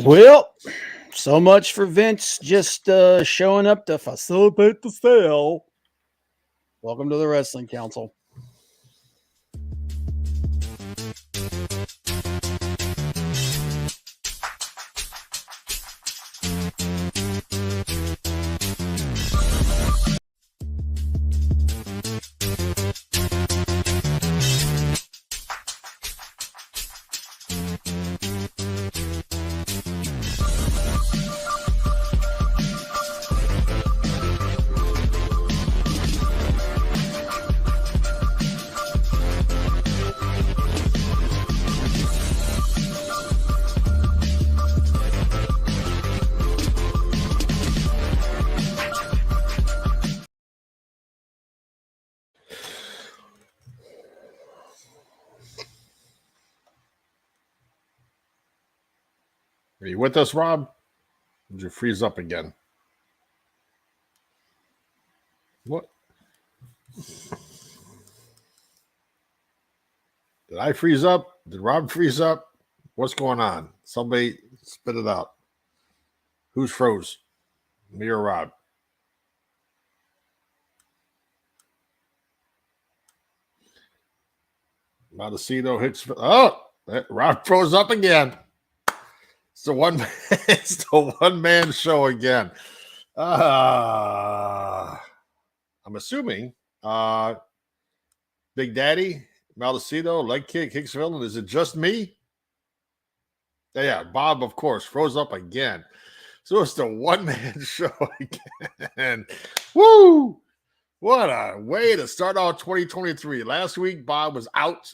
Well, so much for Vince just showing up to facilitate the sale. Welcome to the Wrestling Council. Are you with us, Rob? Did you freeze up again? What? Did I freeze up? Did Rob freeze up? What's going on? Somebody spit it out. Who's froze? Me or Rob? Montecito hits. Oh, Rob froze up again. It's the one man show again. I'm assuming Big Daddy, Montecito, leg kick, Hicksville. Is it just me? Yeah, Bob, of course, froze up again. So it's the one-man show again. Woo! What a way to start out 2023. Last week, Bob was out.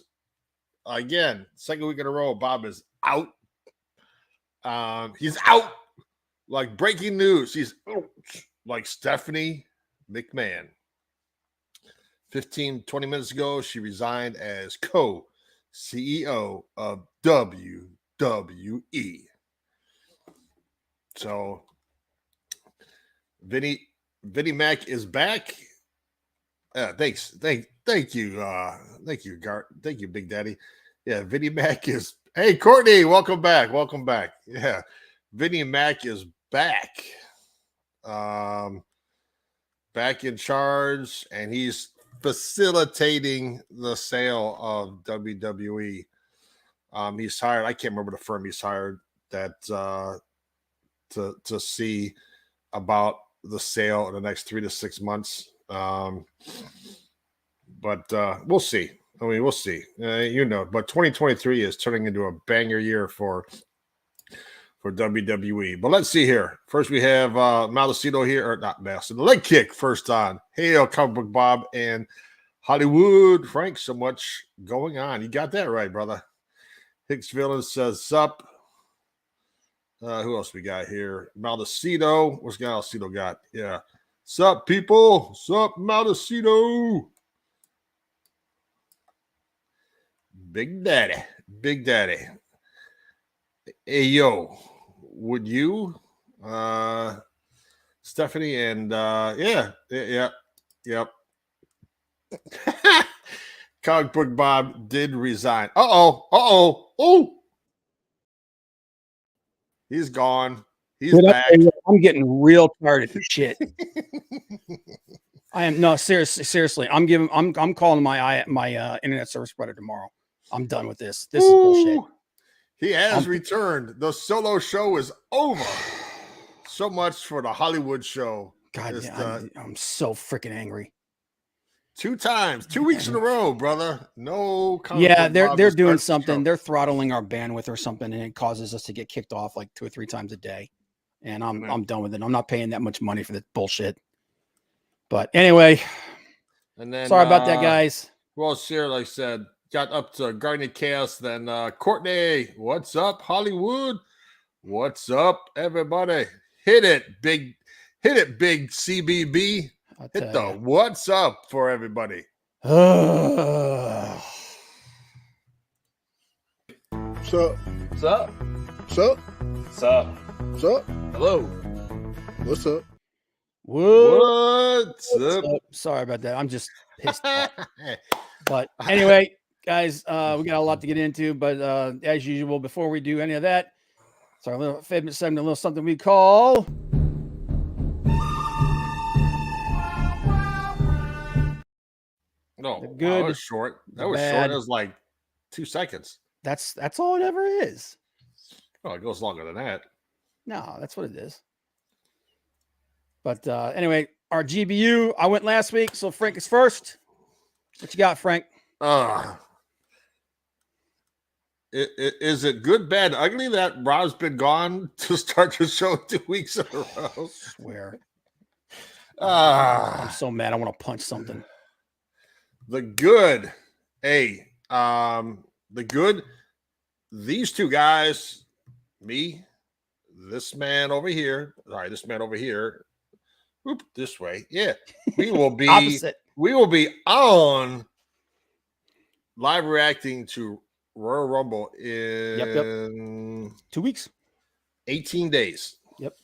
Again, second week in a row, Bob is out. He's out. Like breaking news. He's out. Like Stephanie McMahon. 20 minutes ago, she resigned as co-CEO of WWE. So, Vinny Mac is back. Thanks. Thank you. Thank you, Big Daddy. Yeah, Vinny Mac is. Hey, Courtney, welcome back. Welcome back. Yeah, Vinny Mac is back. Back in charge, and he's facilitating the sale of WWE. He's hired. I can't remember the firm he's hired that to see about the sale in the next 3 to 6 months. But we'll see. I mean, we'll see. But 2023 is turning into a banger year for WWE. But let's see here. First, we have Montecito here, or not Montecito, the leg kick first on. Hail, Comic Book Bob and Hollywood. Frank, so much going on. You got that right, brother. Hicks Villain says, sup. Who else we got here? Montecito. What's Montecito got? Yeah. Sup, people? Sup, Montecito? Big Daddy. Hey, yo, would you, Stephanie, and yep. Comic Book Bob did resign. Oh, he's gone. He's back. I'm getting real tired of this shit. I am seriously. I'm calling my internet service provider tomorrow. I'm done with this. This is bullshit. He has returned. The solo show is over. So much for the Hollywood show. God, I'm so freaking angry. 2 times, 2 weeks in a row, brother. No. Yeah, they're doing something. They're throttling our bandwidth or something, and it causes us to get kicked off like 2 or 3 times a day. And I'm done with it. I'm not paying that much money for this bullshit. But anyway, and then sorry about that, guys. Well, Sarah, like I said, got up to Garden of Chaos. Then Courtney, what's up, Hollywood? What's up, everybody? Hit it, big CBB. Hit the what's up for everybody. Sup? Sup? Sup? Sup? Sup? Hello. What's up? What's up? Sorry about that. I'm just pissed off. But anyway, guys, we got a lot to get into. But as usual, before we do any of that, So our little favorite segment, a little something we call. No, The wow, good, that was short. That was short. bad. That was like 2 seconds. That's all it ever is. Oh, it goes longer than that. No, that's what it is. But anyway, our GBU, I went last week, so Frank is first. What you got, Frank? Is it good, bad, ugly that Rob's been gone to start the show 2 weeks in a row? I swear. I'm so mad. I want to punch something. The good. Hey, the good. These two guys, me, this man over here. Sorry, this man over here. Oop, this way. Yeah. We will be opposite. We will be on live reacting to Royal Rumble in 2 weeks. 18 days. Yep.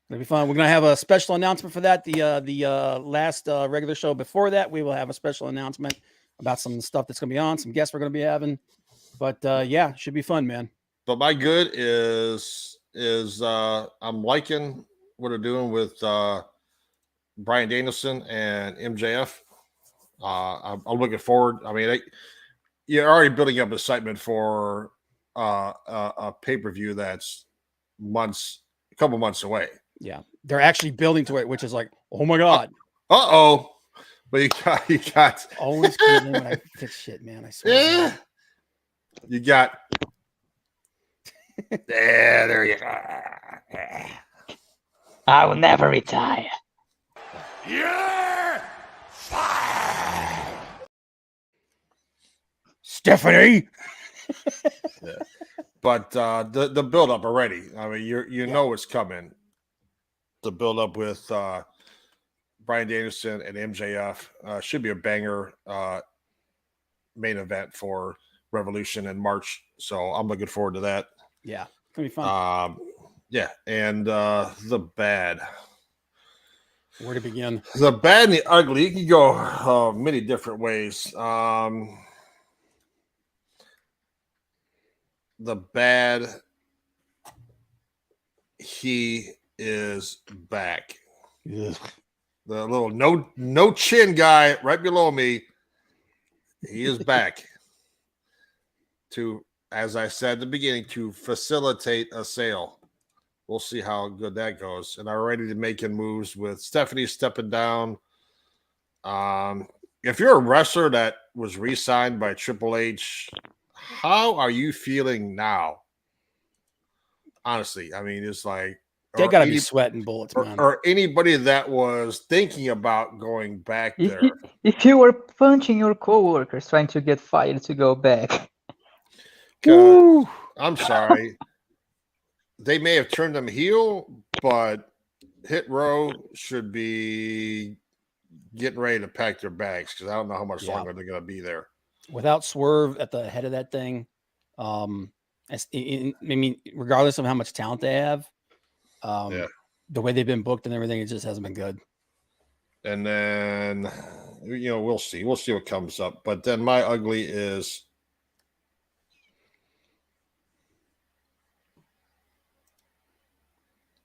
It'll be fun. We're gonna have a special announcement for that. The last regular show before that, we will have a special announcement about some stuff that's gonna be on, some guests we're gonna be having. But yeah, should be fun, man. But my good is I'm liking what they're doing with Bryan Danielson and MJF. I'm looking forward. I mean, you're already building up excitement for a pay-per-view that's a couple months away. Yeah, they're actually building to it, which is like, oh my god. But you got always kidding when I fix shit, man. I swear. You got there you go. I will never retire. You're fired. Stephanie. Yeah. But the build up already. I mean, you know it's coming. The build up with Bryan Danielson and MJF should be a banger main event for Revolution in March. So I'm looking forward to that. Yeah, it's gonna be fun. Yeah, and the bad. Where to begin? The bad and the ugly. You can go many different ways. The bad. He is back. Ugh. The little no chin guy right below me. He is back to, as I said at the beginning, to facilitate a sale. We'll see how good that goes. And I'm ready to making moves with Stephanie stepping down. If you're a wrestler that was re-signed by Triple H, how are you feeling now? Honestly, I mean, it's like they got to be sweating bullets, man. Or anybody that was thinking about going back there. If you were punching your coworkers trying to get fired to go back. I'm sorry. They may have turned them heel, but Hit Row should be getting ready to pack their bags because I don't know how much longer they're going to be there. Without Swerve at the head of that thing, I mean, regardless of how much talent they have, the way they've been booked and everything, it just hasn't been good. And then, we'll see. We'll see what comes up. But then my ugly is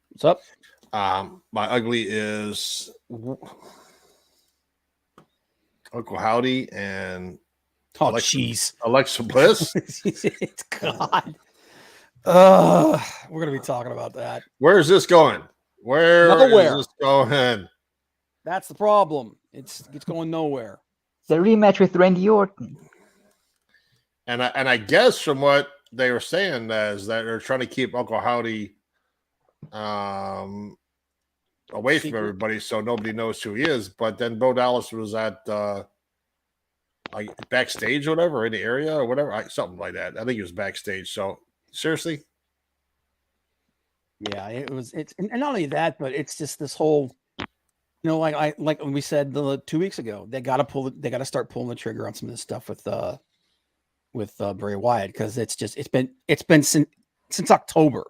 what's up? My ugly is Uncle Howdy and Alexa Bliss. It's God. We're gonna be talking about that. Where is this going? Nowhere. Is this going? That's the problem. It's going nowhere. The rematch with Randy Orton. And I guess from what they were saying is that they're trying to keep Uncle Howdy away from everybody so nobody knows who he is. But then Bo Dallas was at like backstage or whatever, in the area or whatever, something like that. I think he was backstage. So seriously. Yeah, it's and not only that, but it's just this whole, like when we said 2 weeks ago, they got to start pulling the trigger on some of this stuff with Bray Wyatt, because it's been since October.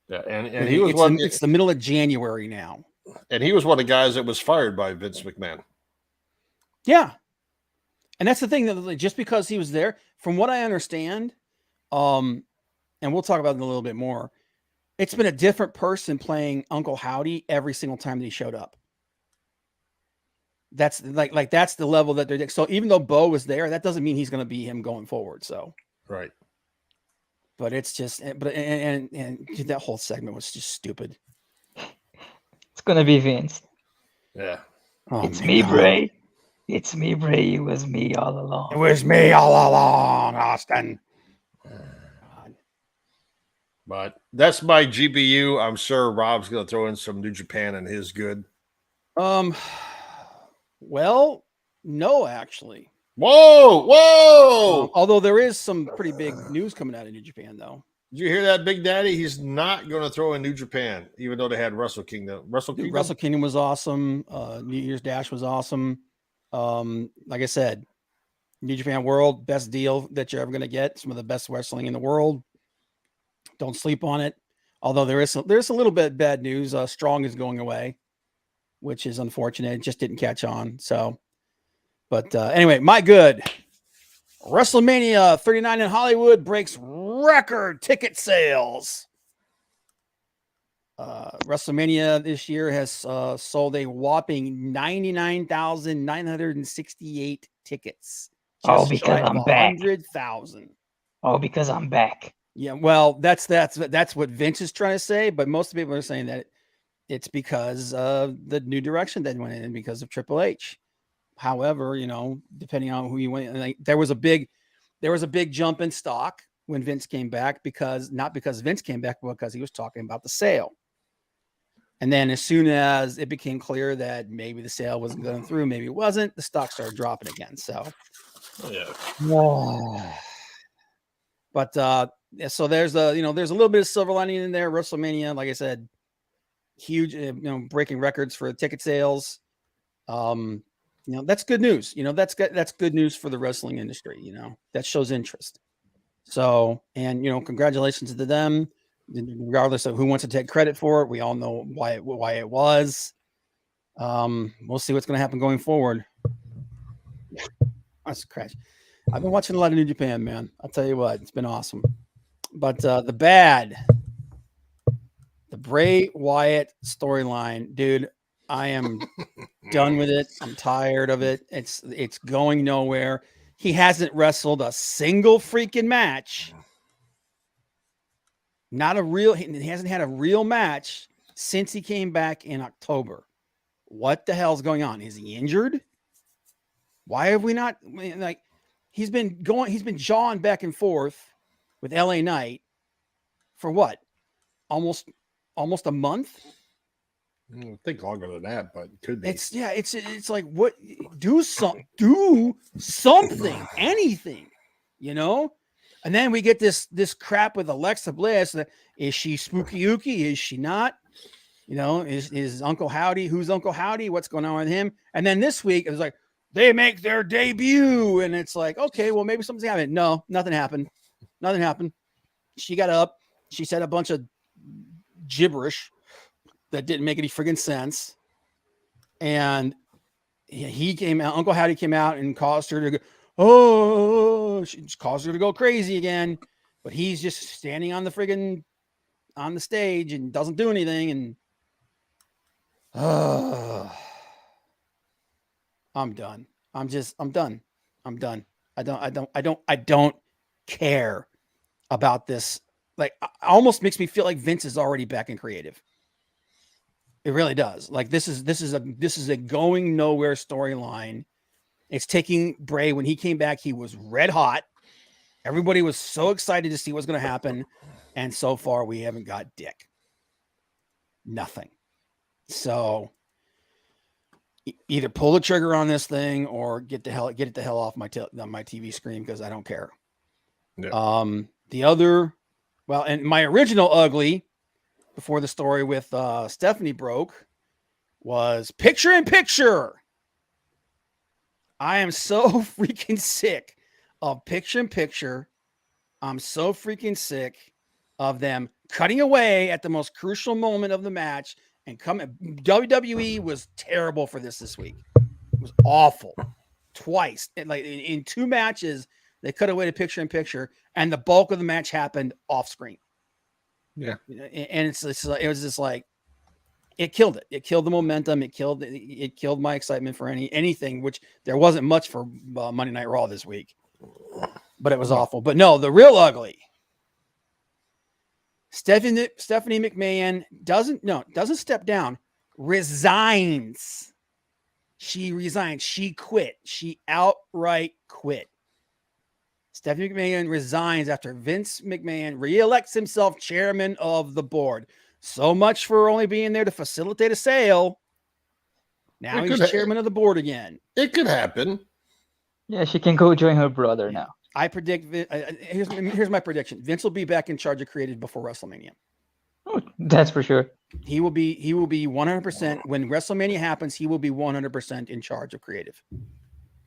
Yeah, and he was it's the middle of January now. And he was one of the guys that was fired by Vince McMahon. Yeah. And that's the thing, that just because he was there, from what I understand, and we'll talk about it a little bit more. It's been a different person playing Uncle Howdy every single time that he showed up. That's that's the level that they're. So even though Bo was there, that doesn't mean he's going to be him going forward. So right. But it's just, and that whole segment was just stupid. It's gonna be Vince. Yeah. Oh, it's me, God. Bray. It's me, Bray. It was me all along. It was me all along, Austin. God. But that's my GBU. I'm sure Rob's going to throw in some New Japan and his good. Well, no, actually. Whoa. Although there is some pretty big news coming out of New Japan, though. Did you hear that, Big Daddy? He's not going to throw in New Japan, even though they had Wrestle Kingdom. Wrestle Kingdom was awesome. New Year's Dash was awesome. Like I said, New Japan World, best deal that you're ever going to get. Some of the best wrestling in the world. Don't sleep on it. Although there's a little bit bad news. Strong is going away, which is unfortunate. It just didn't catch on. So, but anyway, my good. WrestleMania 39 in Hollywood breaks record ticket sales. WrestleMania this year has sold a whopping 99,968 tickets. Oh, because I'm back. 100,000. Oh, because I'm back. Yeah, well, that's what Vince is trying to say, but most people are saying that it's because of the new direction that went in because of Triple H. However, depending on who you went, there was a big jump in stock when Vince came back not because Vince came back, but because he was talking about the sale. And then as soon as it became clear that maybe the sale wasn't going through, maybe it wasn't, the stock started dropping again. So, yeah. But so there's a little bit of silver lining in there. WrestleMania, like I said, huge, breaking records for ticket sales. That's good news. That's good news for the wrestling industry. That shows interest. So, and congratulations to them, regardless of who wants to take credit for it. We all know why it was. We'll see what's going to happen going forward. That's a crash. I've been watching a lot of New Japan, man. I'll tell you what, it's been awesome. But the Bray Wyatt storyline, dude, I am done with it. I'm tired of it. It's going nowhere. He hasn't wrestled a single freaking match. He hasn't had a real match since he came back in October. What the hell's going on? Is he injured? Why have we not he's been jawing back and forth with LA Knight for what? Almost a month? I think longer than that, but it could be. It's like, what? Do something, anything, And then we get this crap with Alexa Bliss. Is she spooky ooky? Is she not? Is Uncle Howdy? Who's Uncle Howdy? What's going on with him? And then this week it was like they make their debut, and it's like, okay, well maybe something's happened. No, nothing happened. Nothing happened. She got up. She said a bunch of gibberish that didn't make any friggin' sense. And Uncle Howdy came out and caused her to go, she caused her to go crazy again. But he's just standing on the stage and doesn't do anything. And I'm done. I'm done. I don't care about this. Like, it almost makes me feel like Vince is already back in creative. It really does. Like, this is a going nowhere storyline. It's taking Bray. When he came back, he was red hot. Everybody was so excited to see what's going to happen. And so far we haven't got dick. Nothing. So either pull the trigger on this thing or get it the hell off my TV screen, because I don't care. Yeah. And my original ugly before the story with Stephanie broke was Picture in Picture. I am so freaking sick of Picture in Picture. I'm so freaking sick of them cutting away at the most crucial moment of the match and coming. WWE was terrible for this week. It was awful. Twice. In 2 matches, They cut away to picture in picture, and the bulk of the match happened off screen. Yeah, and it was just like it killed it. It killed the momentum. It killed my excitement for anything. Which there wasn't much for Monday Night Raw this week, but it was awful. But no, the real ugly. Stephanie McMahon doesn't step down. Resigns. She resigned. She quit. She outright quit. Stephanie McMahon resigns after Vince McMahon reelects himself chairman of the board. So much for only being there to facilitate a sale. Now he's chairman of the board again. It could happen. Yeah, she can go join her brother now. I predict. Here's my prediction. Vince will be back in charge of creative before WrestleMania. Oh, that's for sure. He will be 100% when WrestleMania happens. He will be 100% in charge of creative.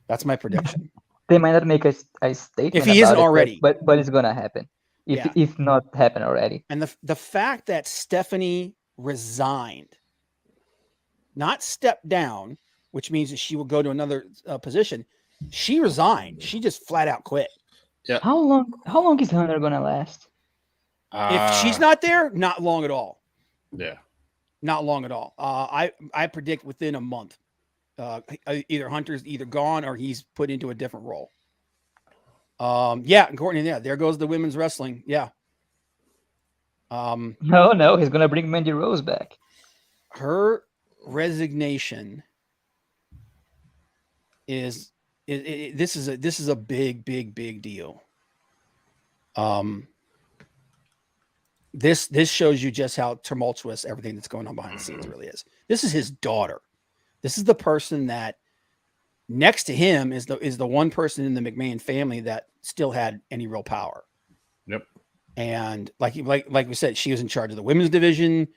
That's my prediction. They might not make a statement if he isn't already, but it's gonna happen. If not happen already. And the fact that Stephanie resigned, not stepped down, which means that she will go to another position. She resigned. She just flat out quit. Yeah. How long is Hunter gonna last? If she's not there, not long at all. Yeah. Not long at all. I predict within a month, either Hunter's either gone or he's put into a different role. And Courtney, there goes the women's wrestling. Yeah. No, he's gonna bring Mandy Rose back. Her resignation is this is a big deal. This shows you just how tumultuous everything that's going on behind the scenes really is. This is his daughter. This is the person that next to him is the one person in the McMahon family that still had any real power. Yep. And like we said, she was in charge of the women's division,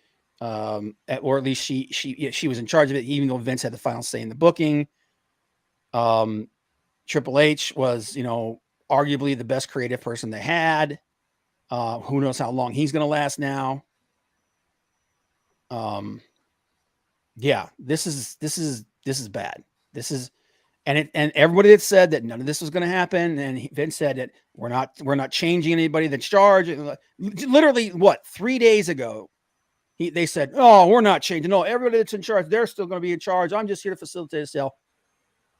or at least she was in charge of it, even though Vince had the final say in the booking. Triple H was, arguably the best creative person they had. Who knows how long he's going to last now. This is bad. This is, and everybody that said that none of this was going to happen. And Vince said that we're not changing anybody that's charged. Literally 3 days ago, they said, oh, we're not changing. No, everybody that's in charge, they're still going to be in charge. I'm just here to facilitate a sale.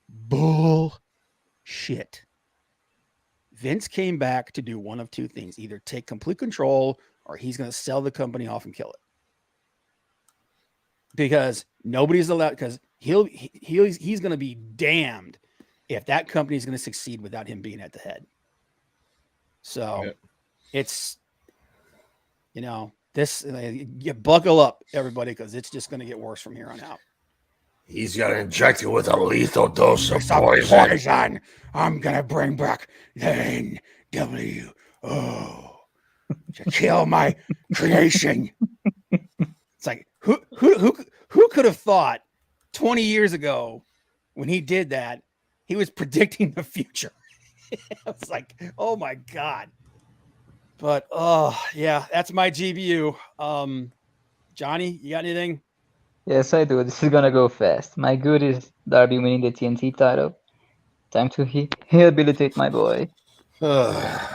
Bullshit. Vince came back to do one of two things: either take complete control or he's going to sell the company off and kill it. Because nobody's allowed, because he's going to be damned if that company is going to succeed without him being at the head. So it's, you buckle up, everybody, because it's just going to get worse from here on out. He's got to inject you with a lethal dose of poison. I'm going to bring back the NWO to kill my creation. It's like, who could have thought 20 years ago when he did that, he was predicting the future? It's like, oh my God. But, that's my GBU. Johnny, you got anything? Yes, I do. This is gonna go fast. My good is Darby winning the TNT title. Time to rehabilitate my boy. That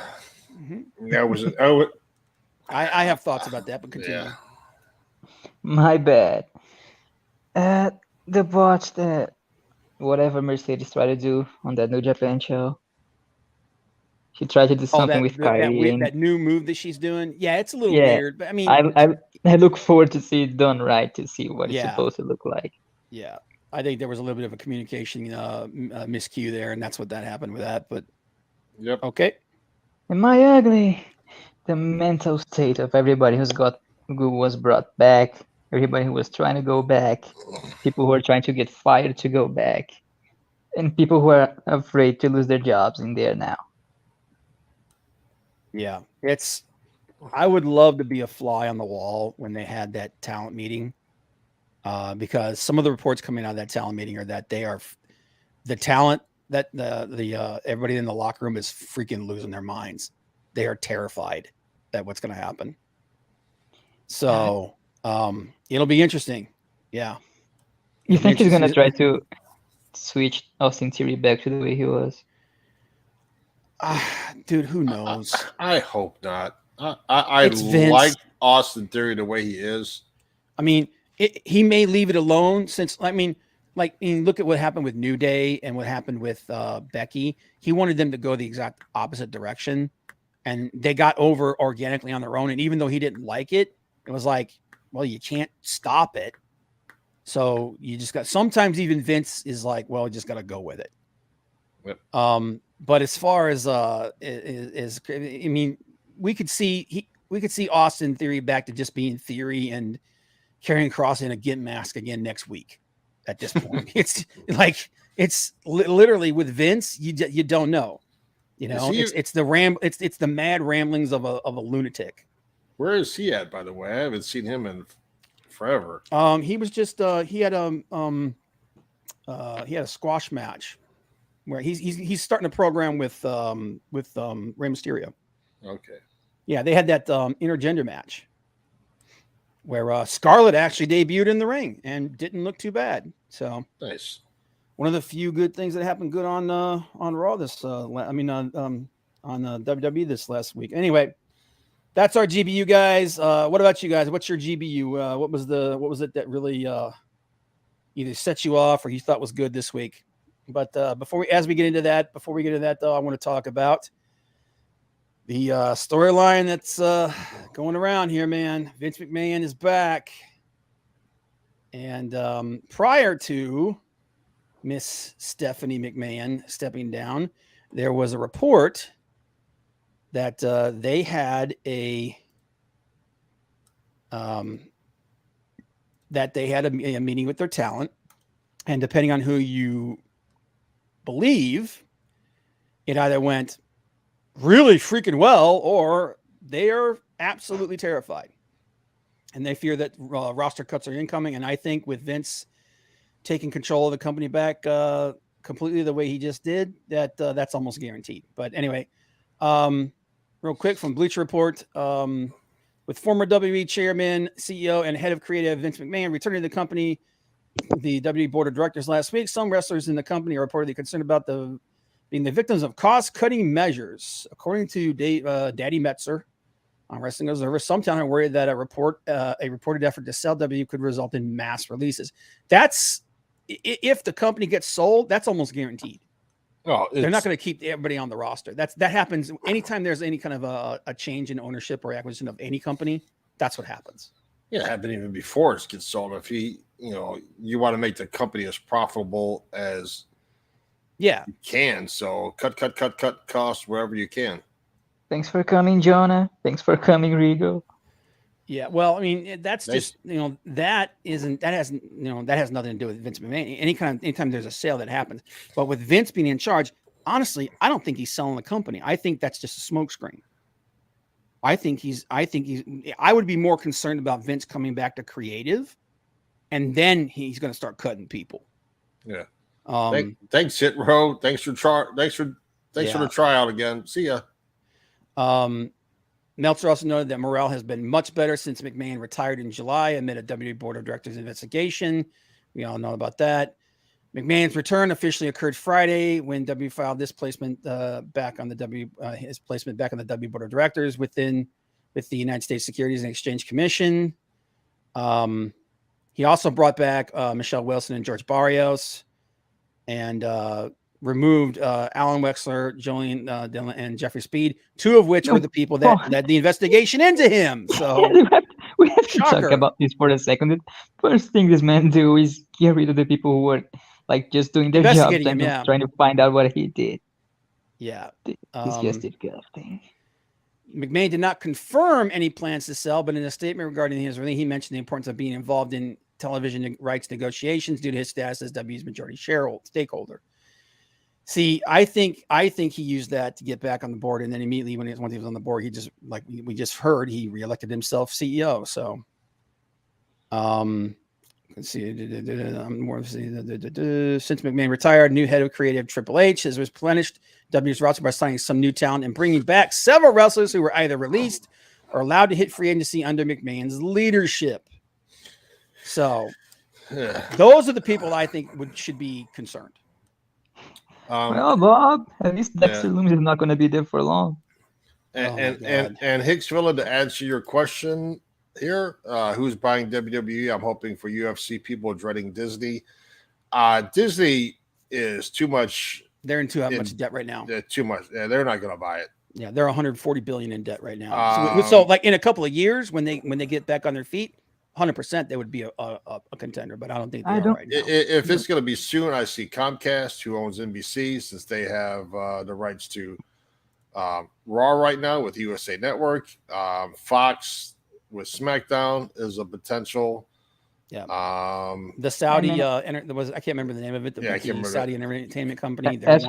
was I have thoughts about that, but continue. Yeah. My bad. The botch that whatever Mercedes tried to do on that New Japan show. She tried to do something with Kyrie. That new move that she's doing. Yeah, it's a little weird, but I mean, I look forward to see it done right, to see what it's supposed to look like. Yeah, I think there was a little bit of a communication miscue there, and that's what that happened with that. But okay. Am I ugly? The mental state of everybody who was brought back, everybody who was trying to go back, people who are trying to get fired to go back, and people who are afraid to lose their jobs in there now. Yeah, I would love to be a fly on the wall when they had that talent meeting, because some of the reports coming out of that talent meeting are that they are the talent that the everybody in the locker room is freaking losing their minds. They are terrified at what's going to happen. So it'll be interesting. Yeah. You think he's going to try to switch Austin Theory back to the way he was? Dude, who knows? I hope not. I It's Vince. like Austin Theory the way he is. I mean, he may leave it alone since, I mean, like, look at what happened with New Day and what happened with Becky. He wanted them to go the exact opposite direction, and they got over organically on their own. And even though he didn't like it, it was like, well, you can't stop it. So you just got, sometimes even Vince is like, well, you just got to go with it. Yep. But as far as I mean, we could see Austin Theory back to just being Theory and carrying Cross in a gimp mask again next week. At this point, it's like it's literally with Vince, you don't know, you know. It's the mad ramblings of a lunatic. Where is he at, by the way? I haven't seen him in forever. He was just he had a squash match where he's starting a program with Rey Mysterio. Okay. Yeah, they had that intergender match where Scarlett actually debuted in the ring and didn't look too bad. So nice. One of the few good things that happened good on Raw this on WWE this last week. Anyway, that's our GBU, guys. What about you guys? What's your GBU? What was it that really either set you off or you thought was good this week? But before we get into that, though, I want to talk about the storyline that's going around here, man. Vince McMahon is back. And prior to Miss Stephanie McMahon stepping down, there was a report that they had a meeting with their talent, and depending on who you believe, it either went really freaking well or they are absolutely terrified, and they fear that roster cuts are incoming. And I think with Vince taking control of the company back completely the way he just did, that's almost guaranteed. But anyway, real quick from Bleacher Report, with former WWE chairman, CEO, and head of creative Vince McMahon returning to the company, the WWE board of directors last week, some wrestlers in the company are reportedly concerned about being the victims of cost-cutting measures. According to Daddy Metzer on Wrestling Observer, some talent are worried that a reported effort to sell WWE could result in mass releases. That's if the company gets sold, that's almost guaranteed. Oh, they're not going to keep everybody on the roster. That happens anytime there's any kind of a change in ownership or acquisition of any company. That's what happens. Yeah, it happened even before it gets sold. If you want to make the company as profitable as you can, so cut costs wherever you can. Thanks for coming, Jonah. Thanks for coming, Rigo. Yeah, well, I mean, that's just that has nothing to do with Vince McMahon. Anytime there's a sale that happens, but with Vince being in charge, honestly, I don't think he's selling the company. I think that's just a smokescreen. I would be more concerned about Vince coming back to creative, and then he's going to start cutting people. Yeah. Thanks, Hit Row. Thanks for the tryout again. See ya. Meltzer also noted that morale has been much better since McMahon retired in July amid a WWE board of directors investigation. We all know about that. McMahon's return officially occurred Friday when W filed this placement back on the his placement back on the W board of directors with the United States Securities and Exchange Commission. He also brought back Michelle Wilson and George Barrios, and removed Alan Wexler, Julian Dillon, and Jeffrey Speed, two of which were the people that led the investigation into him. So we have to talk about this for a second. The first thing this man do is get rid of the people who were like just doing their job and trying to find out what he did. Yeah. Disgusting thing. McMahon did not confirm any plans to sell, but in a statement regarding his release, he mentioned the importance of being involved in television rights negotiations due to his status as W's majority stakeholder. See, I think he used that to get back on the board, and then immediately once he was on the board, he just, like we just heard, he reelected himself CEO. So, let's see. Since McMahon retired, new head of creative Triple H has replenished W's roster by signing some new talent and bringing back several wrestlers who were either released or allowed to hit free agency under McMahon's leadership. So, those are the people I think should be concerned. Well, Bob, at least Dexter yeah. Loomis is not going to be there for long. And Hicksville, to answer your question here, who's buying WWE? I'm hoping for UFC people dreading Disney. Disney is too much. They're in too much debt right now. They're too much. Yeah, they're not going to buy it. Yeah, they're 140 billion in debt right now. So like in a couple of years, when they get back on their feet, 100% they would be a contender. But I don't think they are right now. If it's going to be soon, I see Comcast, who owns NBC, since they have the rights to Raw right now with USA Network. Fox with SmackDown is a potential. Yeah. The Saudi I can't remember the name of it. I can't remember Saudi entertainment company. As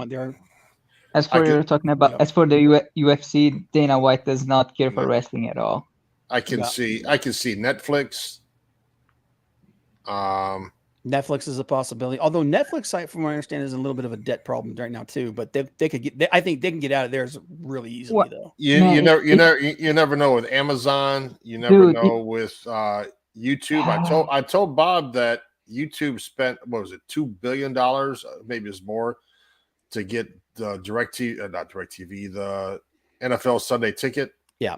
for the UFC, Dana White does not care for wrestling at all. I can see Netflix. Netflix is a possibility. Although Netflix, from what I understand, is a little bit of a debt problem right now too. But they could get. I think they can get out of theirs really easily, though. You never know with Amazon. You never know with YouTube. I told Bob that YouTube spent $2 billion, maybe it's more, to get the DirecTV, the NFL Sunday Ticket. Yeah.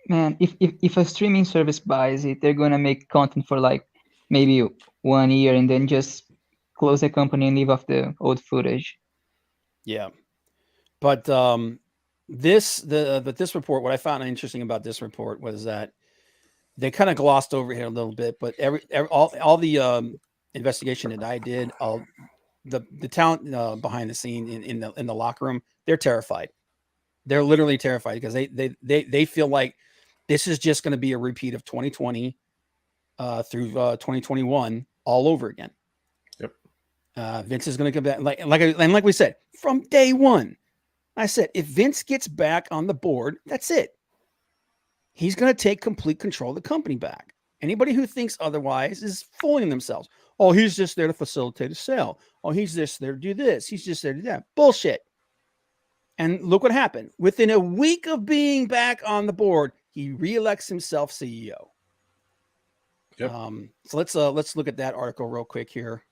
Man, if a streaming service buys it, they're gonna make content for like maybe 1 year and then just close the company and leave off the old footage. Yeah, but this report, what I found interesting about this report was that they kind of glossed over here a little bit, but all the investigation that I did, the talent behind the scene in the locker room, they're terrified. They're literally terrified because they feel like this is just going to be a repeat of 2020 through 2021 all over again. Yep. Vince is going to come back like we said from day one. I said if Vince gets back on the board, that's it. He's going to take complete control of the company back. Anybody who thinks otherwise is fooling themselves. Oh, he's just there to facilitate a sale. Oh, he's just there to do this. He's just there to do that. Bullshit. And look what happened. Within a week of being back on the board, he reelects himself CEO. Yep. So let's look at that article real quick here.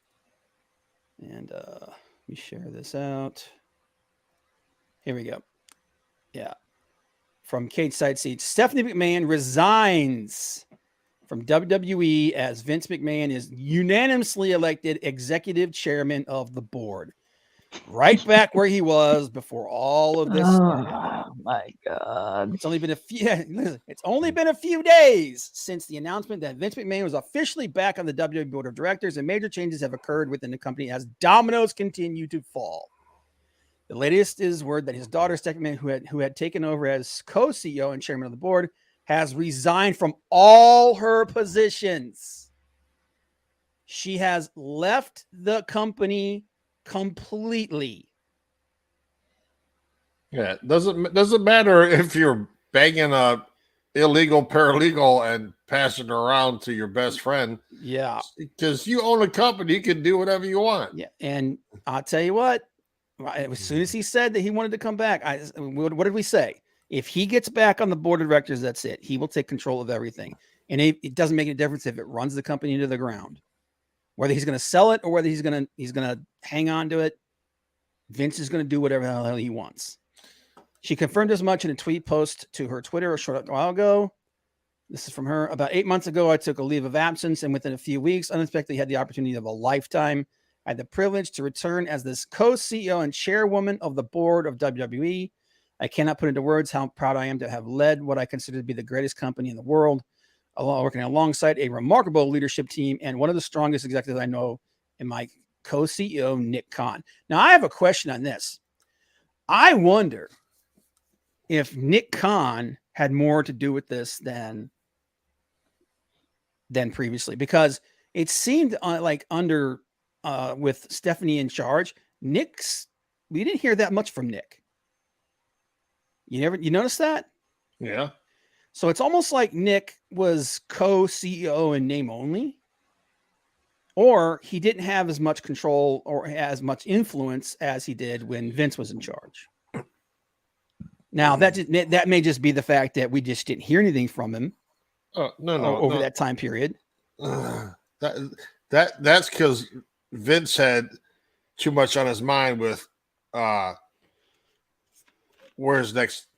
And let me share this out. Here we go. Yeah. From Cage Side Seats, Stephanie McMahon resigns from WWE as Vince McMahon is unanimously elected executive chairman of the board. Right back where he was before all of this started. Oh my God. It's only been a few days since the announcement that Vince McMahon was officially back on the WWE board of directors, and major changes have occurred within the company as dominoes continue to fall. The latest is word that his daughter, Stephanie McMahon, who had taken over as co-CEO and chairman of the board, has resigned from all her positions. She has left the company completely. Yeah, doesn't matter if you're banging a illegal paralegal and passing around to your best friend. Yeah, because you own a company, you can do whatever you want. Yeah, and I'll tell you what. As soon as he said that he wanted to come back, what did we say? If he gets back on the board of directors, that's it. He will take control of everything, and it doesn't make any difference if it runs the company into the ground. Whether he's going to sell it or whether he's going to hang on to it, Vince is going to do whatever the hell he wants. She confirmed as much in a tweet post to her Twitter a short while ago. This is from her. About 8 months ago, I took a leave of absence, and within a few weeks, unexpectedly had the opportunity of a lifetime. I had the privilege to return as this co-CEO and chairwoman of the board of WWE. I cannot put into words how proud I am to have led what I consider to be the greatest company in the world, working alongside a remarkable leadership team and one of the strongest executives I know in my co-CEO, Nick Khan. Now, I have a question on this. I wonder if Nick Khan had more to do with this than previously, because it seemed like under with Stephanie in charge, we didn't hear that much from Nick. You notice that? Yeah. So it's almost like Nick was co-CEO in name only, or he didn't have as much control or as much influence as he did when Vince was in charge. Now that may just be the fact that we just didn't hear anything from him. Over that time period. That's because Vince had too much on his mind with where his next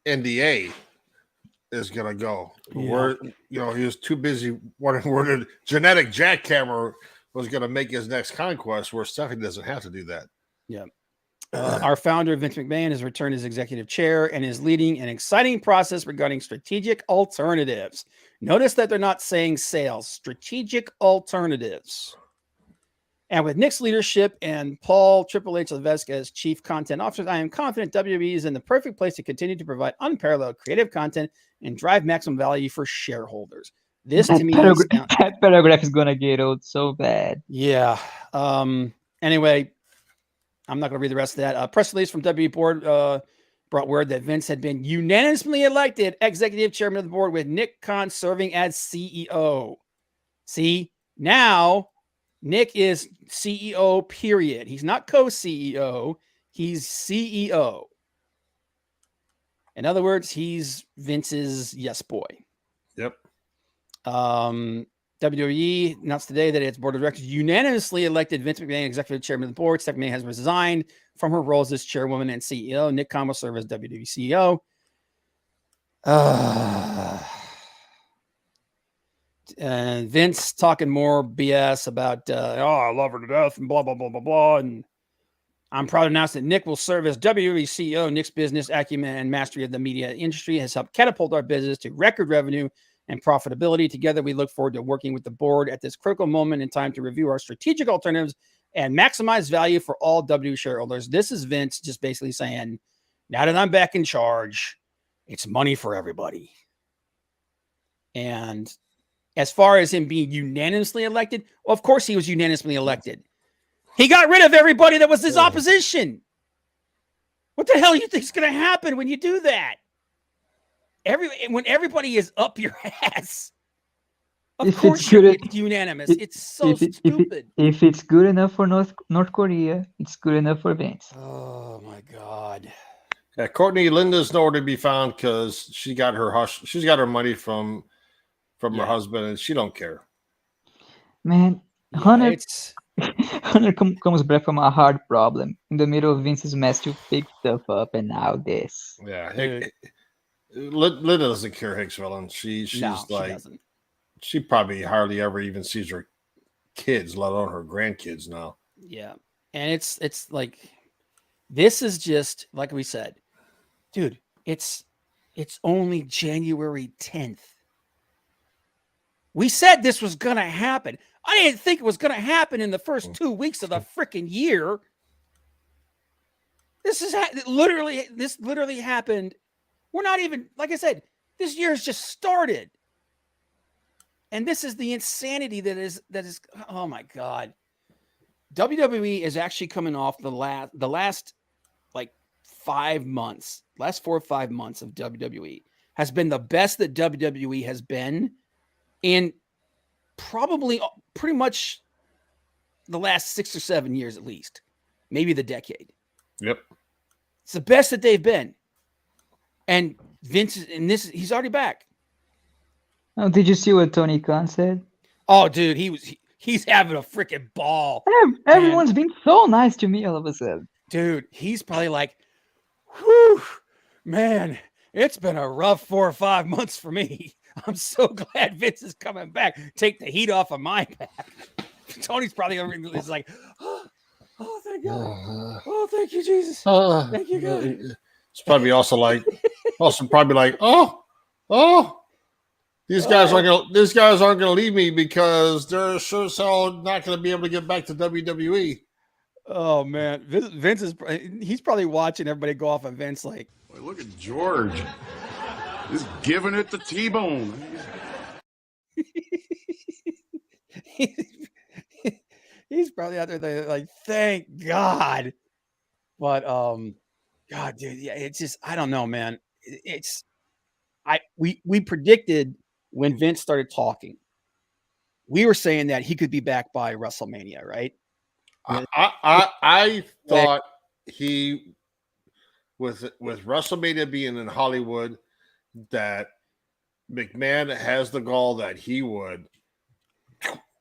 NDA is gonna go. Yeah. Where he was too busy wondering where the genetic jackhammer was gonna make his next conquest, where Stephanie doesn't have to do that. Yeah. Our founder, Vince McMahon, has returned as executive chair and is leading an exciting process regarding strategic alternatives. Notice that they're not saying sales, strategic alternatives. And with Nick's leadership and Paul Triple H Levesque as chief content officer, I am confident WWE is in the perfect place to continue to provide unparalleled creative content and drive maximum value for shareholders. This to me is that paragraph is gonna get old so bad. Yeah. Anyway, I'm not going to read the rest of that. Press release from WWE board brought word that Vince had been unanimously elected executive chairman of the board, with Nick Khan serving as CEO. See, now Nick is CEO, period. He's not co-CEO. He's CEO. In other words, he's Vince's yes boy. Yep. WWE announced today that its board of directors unanimously elected Vince McMahon executive chairman of the board. Stephanie McMahon has resigned from her roles as chairwoman and CEO. Nick Khan will serve as WWE CEO. And Vince talking more BS about, I love her to death and blah, blah, blah, blah, blah. And I'm proud to announce that Nick will serve as WWE CEO. Nick's business acumen and mastery of the media industry has helped catapult our business to record revenue and profitability. Together, we look forward to working with the board at this critical moment in time to review our strategic alternatives and maximize value for all W shareholders. This is Vince just basically saying, now that I'm back in charge, it's money for everybody. And as far as him being unanimously elected, well, of course he was unanimously elected. He got rid of everybody that was his opposition. What the hell do you think is going to happen when you do that? When everybody is up your ass, of course it's unanimous. It's so stupid. If it's good enough for North Korea, it's good enough for Vince. Oh my God. Yeah, Courtney Linda's nowhere to be found because she got her she's got her money from her husband, and she don't care. Man, Hunter comes back from a hard problem in the middle of Vince's mess to pick stuff up, and now this. Yeah. Linda doesn't care Hicksville, and she's like, she probably hardly ever even sees her kids, let alone her grandkids now. Yeah. And it's like, this is just, like we said, dude, it's only January 10th. We said this was going to happen. I didn't think it was going to happen in the first 2 weeks of the freaking year. This literally happened. We're not even, like I said, this year's just started. And this is the insanity that is, oh my God. WWE is actually coming off the last like 5 months, last 4 or 5 months of WWE has been the best that WWE has been in probably pretty much the last 6 or 7 years at least, maybe the decade. Yep. It's the best that they've been. And Vince, he's already back. Oh, did you see what Tony Khan said? Oh, dude, he's having a freaking ball. Everyone's been so nice to me all of a sudden. Dude, he's probably like, whew, man, it's been a rough 4 or 5 months for me. I'm so glad Vince is coming back. Take the heat off of my back. Tony's probably like, oh, thank God. Oh, thank you, Jesus. Thank you, God. It's probably also like, these guys aren't gonna leave me because they're sure as hell not gonna be able to get back to WWE. Oh man, Vince he's probably watching everybody go off of Vince like, boy, look at George. He's giving it the T-bone. He's probably out there like, thank God. But God, dude, yeah, it's just, I don't know, man. We predicted when Vince started talking, we were saying that he could be back by WrestleMania, right? I thought he, with WrestleMania being in Hollywood, that McMahon has the goal that he would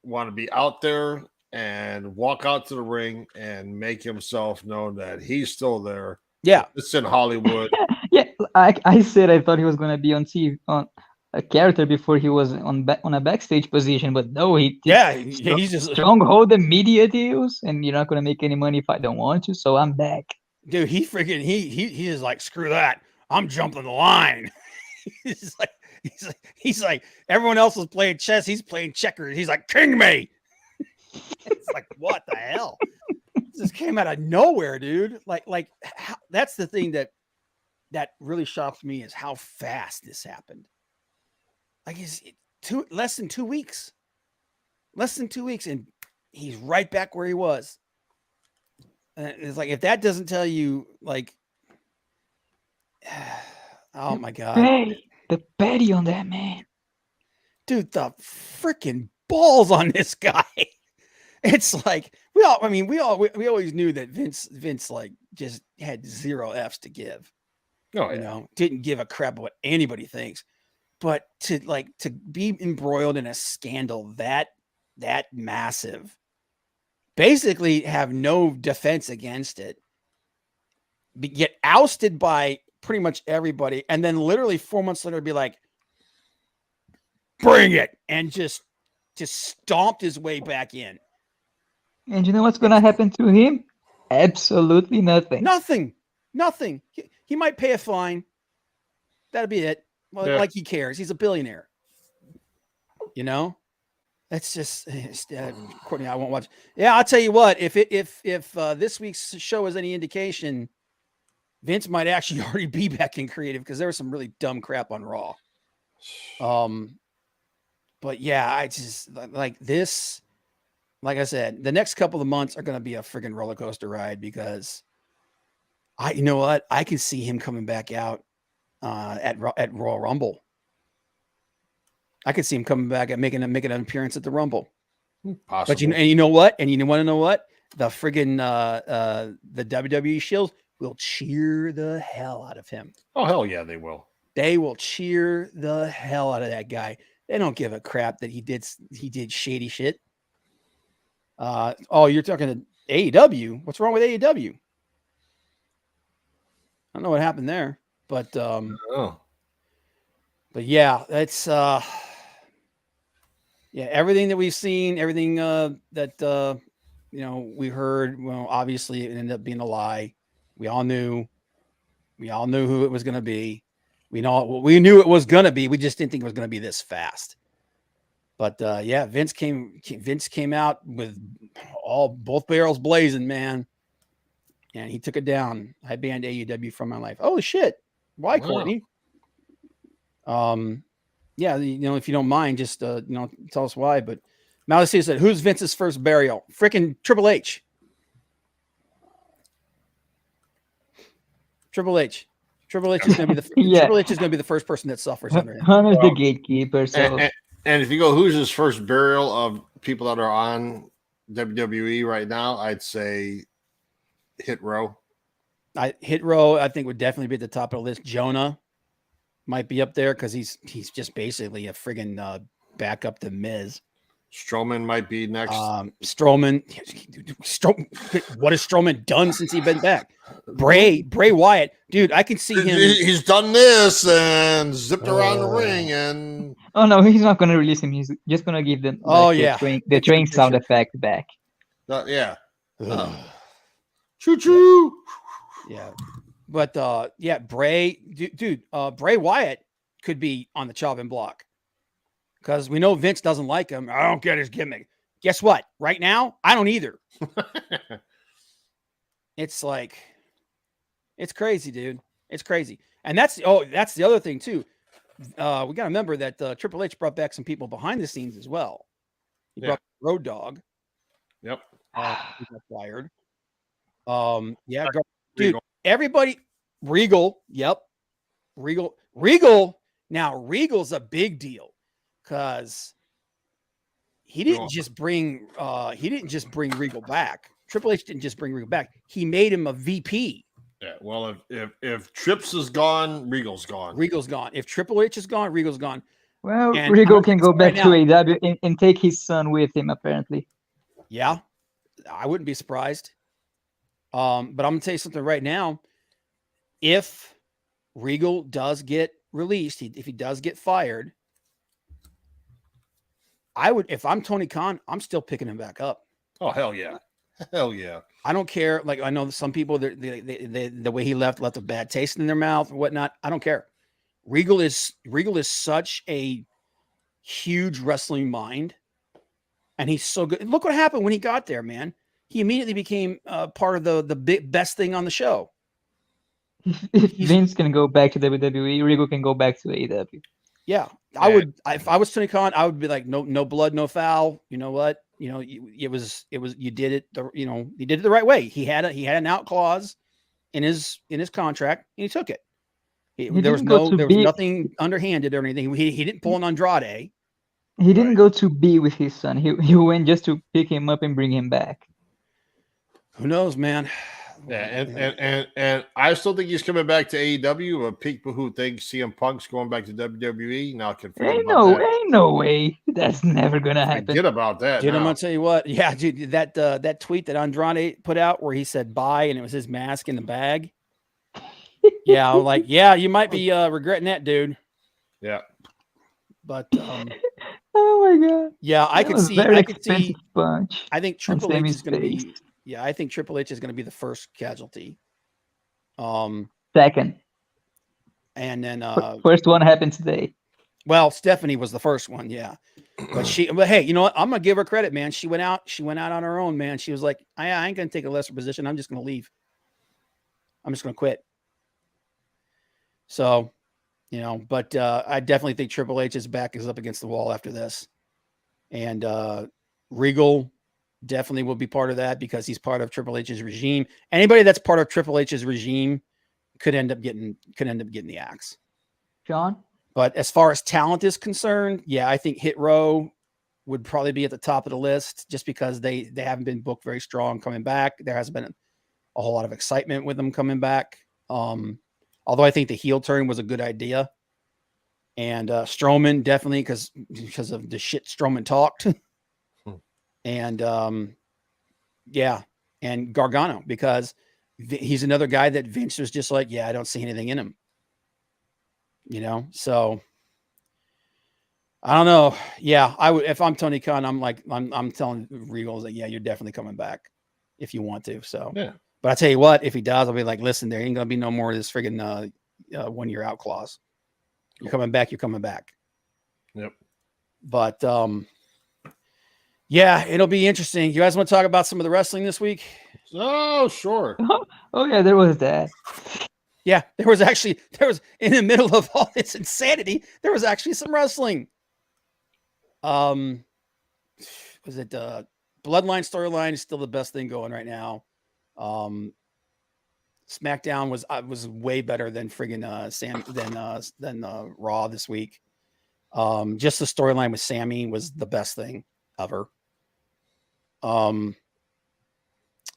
want to be out there and walk out to the ring and make himself known that he's still there. Yeah. It's in Hollywood. Yeah, I said I thought he was gonna be on TV on a character before he was on a backstage position, but no, he's just stronghold the media deals, and you're not gonna make any money if I don't want to, so I'm back. Dude, he is like, screw that. I'm jumping the line. he's like everyone else was playing chess, he's playing checkers. He's like, king me. It's like, what the hell? This came out of nowhere, dude. That's the thing that really shocks me is how fast this happened. Like, less than 2 weeks. Less than 2 weeks, and he's right back where he was. And it's like, if that doesn't tell you, like, oh my God. The petty on that man. Dude, the freaking balls on this guy. It's like, we always knew that Vince like just had zero F's to give. Oh, yeah. You know, didn't give a crap what anybody thinks. But to be embroiled in a scandal that massive, basically have no defense against it, get ousted by pretty much everybody, and then literally 4 months later be like, bring it, and just stomped his way back in. And you know what's gonna happen to him? Absolutely nothing. Nothing. He might pay a fine. That'll be it. Well, Yeah. Like he cares. He's a billionaire. You know? That's just Courtney. I won't watch. Yeah, I'll tell you what. If this week's show is any indication, Vince might actually already be back in creative, because there was some really dumb crap on Raw. But yeah, I just like this. Like I said, the next couple of months are going to be a friggin' roller coaster ride, because you know what? I can see him coming back out at Royal Rumble. I could see him coming back and making an appearance at the Rumble. Possible. But you know what? And you want to know what? The friggin' the WWE Shield will cheer the hell out of him. Oh, hell yeah, they will. They will cheer the hell out of that guy. They don't give a crap that he did shady shit. You're talking to AEW? What's wrong with AEW? I don't know what happened there, but yeah, that's everything that we've seen, everything that we heard. Well, obviously it ended up being a lie. We all knew who it was going to be. We knew it was going to be. We just didn't think it was going to be this fast. But Vince came out with both barrels blazing, man, and he took it down. I banned AEW from my life. Oh shit! Why, wow. Courtney? If you don't mind, just tell us why. But Malachi said, "Who's Vince's first burial? Frickin' Triple H." Triple H. Triple H is going to be Triple H is going to be the first person that suffers under him. Hunter's the gatekeeper. So. And if you go, who's his first burial of people that are on WWE right now? I'd say Hit Row. Hit Row, I think, would definitely be at the top of the list. Jonah might be up there because he's just basically a friggin' backup to Miz. Strowman might be next. Strowman. What has Strowman done since he's been back? Bray Wyatt, dude, I can see him. He's done this and zipped around the ring and. Oh no, he's not gonna release him. He's just gonna give them. The train sound effect back. Yeah. Choo choo. Yeah, but Bray, dude, Bray Wyatt could be on the chopping block. Because we know Vince doesn't like him. I don't get his gimmick. Guess what? Right now, I don't either. It's like, it's crazy, dude. It's crazy. And that's the other thing, too. We got to remember that Triple H brought back some people behind the scenes as well. He brought Road Dogg. Yep. He got fired. Dude, everybody. Regal. Yep. Regal. Now, Regal's a big deal. Because he didn't just bring Regal back. Triple H didn't just bring Regal back. He made him a VP. Yeah. Well, if Trips is gone, Regal's gone. Regal's gone. If Triple H is gone, Regal's gone. Well, Regal can go back to AEW and take his son with him. Apparently. Yeah, I wouldn't be surprised. But I'm gonna tell you something right now. If Regal does get released, if he does get fired, I would. If I'm Tony Khan, I'm still picking him back up. Oh, hell yeah. Hell yeah. I don't care. Like, I know some people, the way he left a bad taste in their mouth and whatnot. I don't care. Regal is such a huge wrestling mind, and he's so good. Look what happened when he got there, man. He immediately became part of the best thing on the show. If Vince can go back to WWE, Regal can go back to AEW. Yeah, I would. If I was Tony Khan, I would be like, no blood, no foul. You know what? You know, it was. You did it. You did it the right way. He had an out clause in his contract, and he took it. There was nothing underhanded or anything. He didn't pull an Andrade. He didn't go to be with his son. He went just to pick him up and bring him back. Who knows, man? Yeah, and I still think he's coming back to AEW. But people who think CM Punk's going back to WWE now can forget about that. Ain't no way. That's never gonna happen. Forget about that. Dude, now. I'm gonna tell you what. Yeah, dude, that tweet that Andrade put out where he said bye and it was his mask in the bag. Yeah, I'm like, yeah, you might be regretting that, dude. Yeah. But oh my god. Yeah, I could see bunch. I think Triple H is gonna be. Yeah, I think Triple H is going to be the first casualty. Second. And then first one happened today. Well, Stephanie was the first one, yeah. But hey, you know what? I'm gonna give her credit, man. She went out on her own, man. She was like, I ain't gonna take a lesser position. I'm just gonna leave. I'm just gonna quit. So, but I definitely think Triple H's back is up against the wall after this. And Regal definitely will be part of that because he's part of Triple H's regime. Anybody that's part of Triple H's regime could end up getting the axe. John? But as far as talent is concerned, yeah, I think Hit Row would probably be at the top of the list just because they haven't been booked very strong coming back. There hasn't been a whole lot of excitement with them coming back. Although I think the heel turn was a good idea. And Strowman definitely because of the shit Strowman talked. And yeah, and Gargano because he's another guy that Vince was just like, yeah, I don't see anything in him. So I don't know. Yeah, I would if I'm Tony Khan, I'm telling Regal that yeah, you're definitely coming back if you want to. So yeah. But I tell you what, if he does, I'll be like, listen, there ain't gonna be no more of this friggin' 1 year out clause. You're coming back, you're coming back. Yep. But yeah, it'll be interesting. You guys want to talk about some of the wrestling this week? Oh, sure. Oh yeah, there was that. Yeah, there was in the middle of all this insanity, there was actually some wrestling. Was it Bloodline storyline is still the best thing going right now. SmackDown was way better than friggin' than Raw this week. Just the storyline with Sammy was the best thing ever. I'm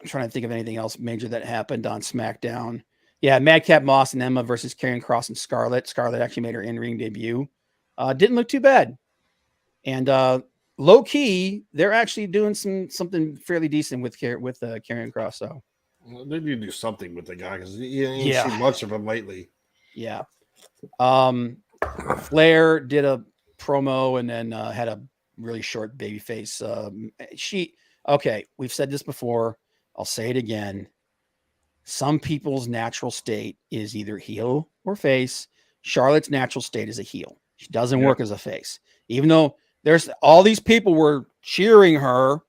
trying to think of anything else major that happened on SmackDown. Yeah, Madcap Moss and Emma versus Karrion Kross and Scarlett. Scarlett actually made her in-ring debut. Didn't look too bad. And low key, they're actually doing something fairly decent with Karrion Kross. So they need to do something with the guy because you ain't seen much of him lately. Yeah. Flair did a promo and then had a really short baby face. Okay, we've said this before. I'll say it again. Some people's natural state is either heel or face. Charlotte's natural state is a heel. She doesn't work as a face. Even though there's all these people were cheering her.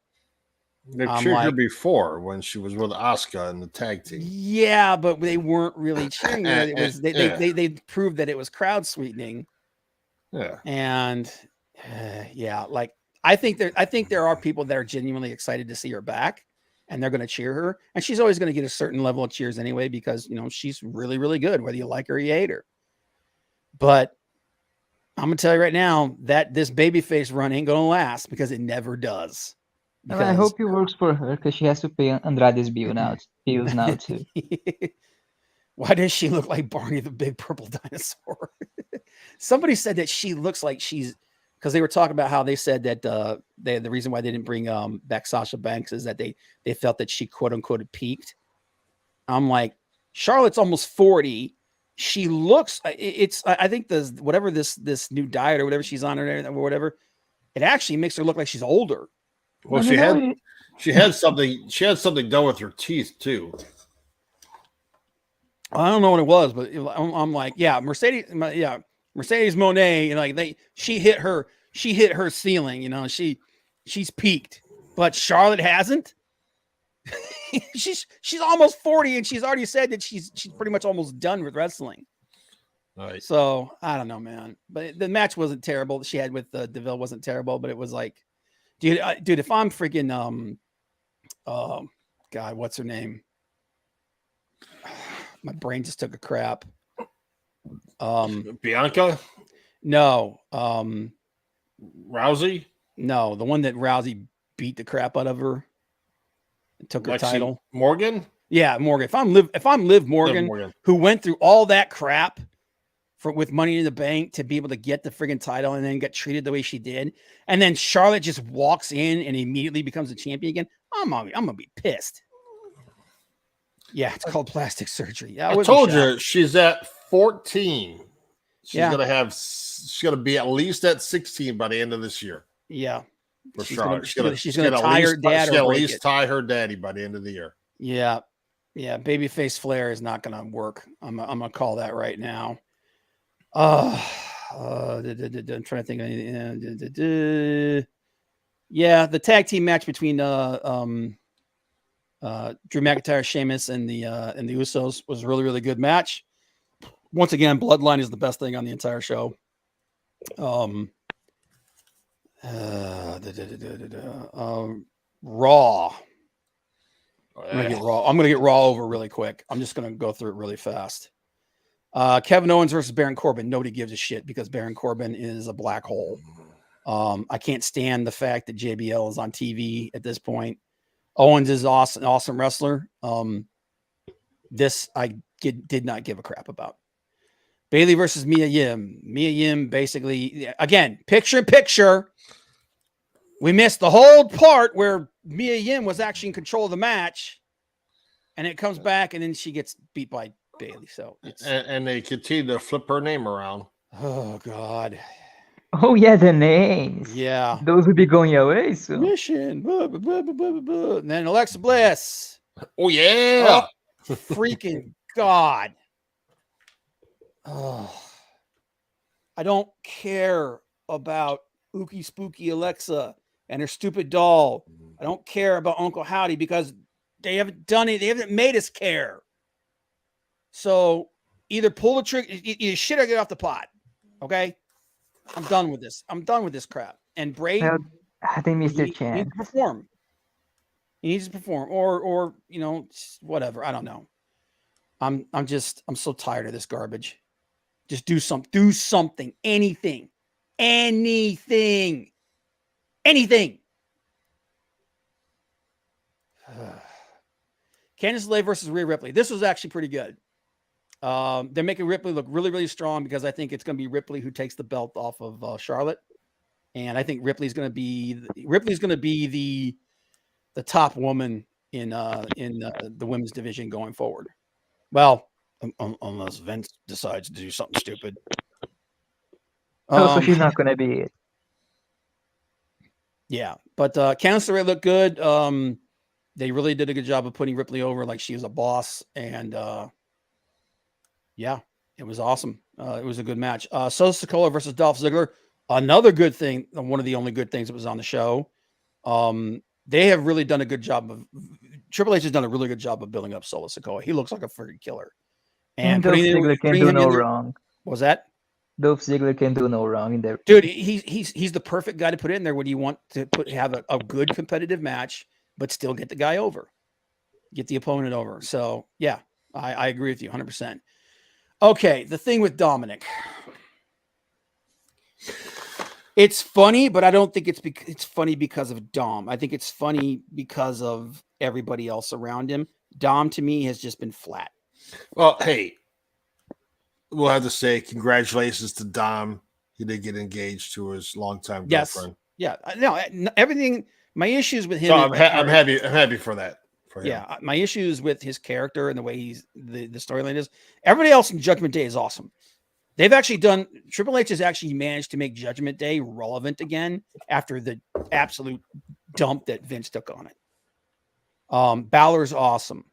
They cheered her before when she was with Asuka in the tag team. Yeah, but they weren't really cheering her. It was they proved that it was crowd sweetening. Yeah. And like I think there are people that are genuinely excited to see her back and they're going to cheer her. And she's always going to get a certain level of cheers anyway, because, she's really, really good, whether you like her or you hate her. But I'm going to tell you right now that this babyface run ain't going to last because it never does. Because... I hope it works for her because she has to pay Andrade's bills now too. Why does she look like Barney the big purple dinosaur? Somebody said that she looks like because they were talking about how they said that the reason why they didn't bring back Sasha Banks is that they felt that she quote unquote had peaked. I'm like, Charlotte's almost 40. She looks. I think whatever this new diet or whatever she's on or whatever, it actually makes her look like she's older. Well, she had something done with her teeth too. I don't know what it was, but I'm like, yeah, Mercedes Moné, like she hit her ceiling, you know, she's peaked, but Charlotte hasn't. she's almost 40 and she's already said that she's pretty much almost done with wrestling. All right. So I don't know, man, but the match wasn't terrible that she had with DeVille wasn't terrible, but it was like, dude, if I'm freaking, God, what's her name? My brain just took a crap. Bianca? No. Rousey? No, the one that Rousey beat the crap out of her. Took her title. Morgan? Yeah, Morgan. If I'm Liv Morgan, who went through all that crap with Money in the Bank to be able to get the friggin' title and then get treated the way she did, and then Charlotte just walks in and immediately becomes a champion again, I'm gonna be pissed. Yeah, it's called plastic surgery. I told you she's at 14. She's gonna be at least at 16 by the end of this year. Yeah. For Charlotte. She's gonna tie her dad. She's gonna at least tie her daddy by the end of the year. Yeah. Yeah. Babyface Flair is not gonna work. I'm gonna call that right now. I'm trying to think of anything. Yeah, the tag team match between Drew McIntyre, Sheamus, and the Usos was a really, really good match. Once again, Bloodline is the best thing on the entire show. Raw. I'm gonna get Raw over really quick. I'm just gonna go through it really fast. Kevin Owens versus Baron Corbin. Nobody gives a shit because Baron Corbin is a black hole. I can't stand the fact that JBL is on TV at this point. Owens is awesome wrestler. This I did not give a crap about. Bayley versus Mia Yim. Mia Yim basically, again, picture. We missed the whole part where Mia Yim was actually in control of the match, and it comes back, and then she gets beat by Bayley. So and they continue to flip her name around. Oh God. Oh yeah, the names. Yeah, those would be going away soon. Mission. Blah, blah, blah, blah, blah, blah. And then Alexa Bliss. Oh yeah. Oh, freaking God. Oh, I don't care about Ookie Spooky Alexa and her stupid doll. I don't care about Uncle Howdy because they haven't done it. They haven't made us care. So either pull the trigger, either shit or get off the pot. Okay, I'm done with this. I'm done with this crap. And Bray, I think Mr. Chan needs to perform. He needs to perform, or you know, whatever. I don't know. I'm so tired of this garbage. Just do something, anything. Candice LeRae versus Rhea Ripley. This was actually pretty good. They're making Ripley look really, really strong because I think it's going to be Ripley who takes the belt off of Charlotte, and I think Ripley's going to be the top woman in the women's division going forward. Well, unless Vince decides to do something stupid. So she's not going to be it. Yeah, but Candice LeRae looked good. They really did a good job of putting Ripley over like she was a boss, and yeah, it was awesome. It was a good match. Solo Sikoa versus Dolph Ziggler, another good thing. One of the only good things that was on the show. They have really done a good job of. Triple H has done a really good job of building up Solo Sikoa. He looks like a freaking killer. And Dolph Ziggler can do no wrong. What was that? Dolph Ziggler can do no wrong in there. Dude, he's the perfect guy to put in there when you want to have a good competitive match, but still get the guy over, get the opponent over. So yeah, I agree with you 100%. Okay, the thing with Dominic. It's funny, but I don't think it's funny because of Dom. I think it's funny because of everybody else around him. Dom to me has just been flat. Well, hey, we'll have to say congratulations to Dom. He did get engaged to his longtime girlfriend. Yeah, no, everything. My issues with him. So I'm happy. I'm happy for that. For him. Yeah, my issues with his character and the way the storyline is. Everybody else in Judgment Day is awesome. They've actually done. Triple H has actually managed to make Judgment Day relevant again after the absolute dump that Vince took on it. Balor's awesome.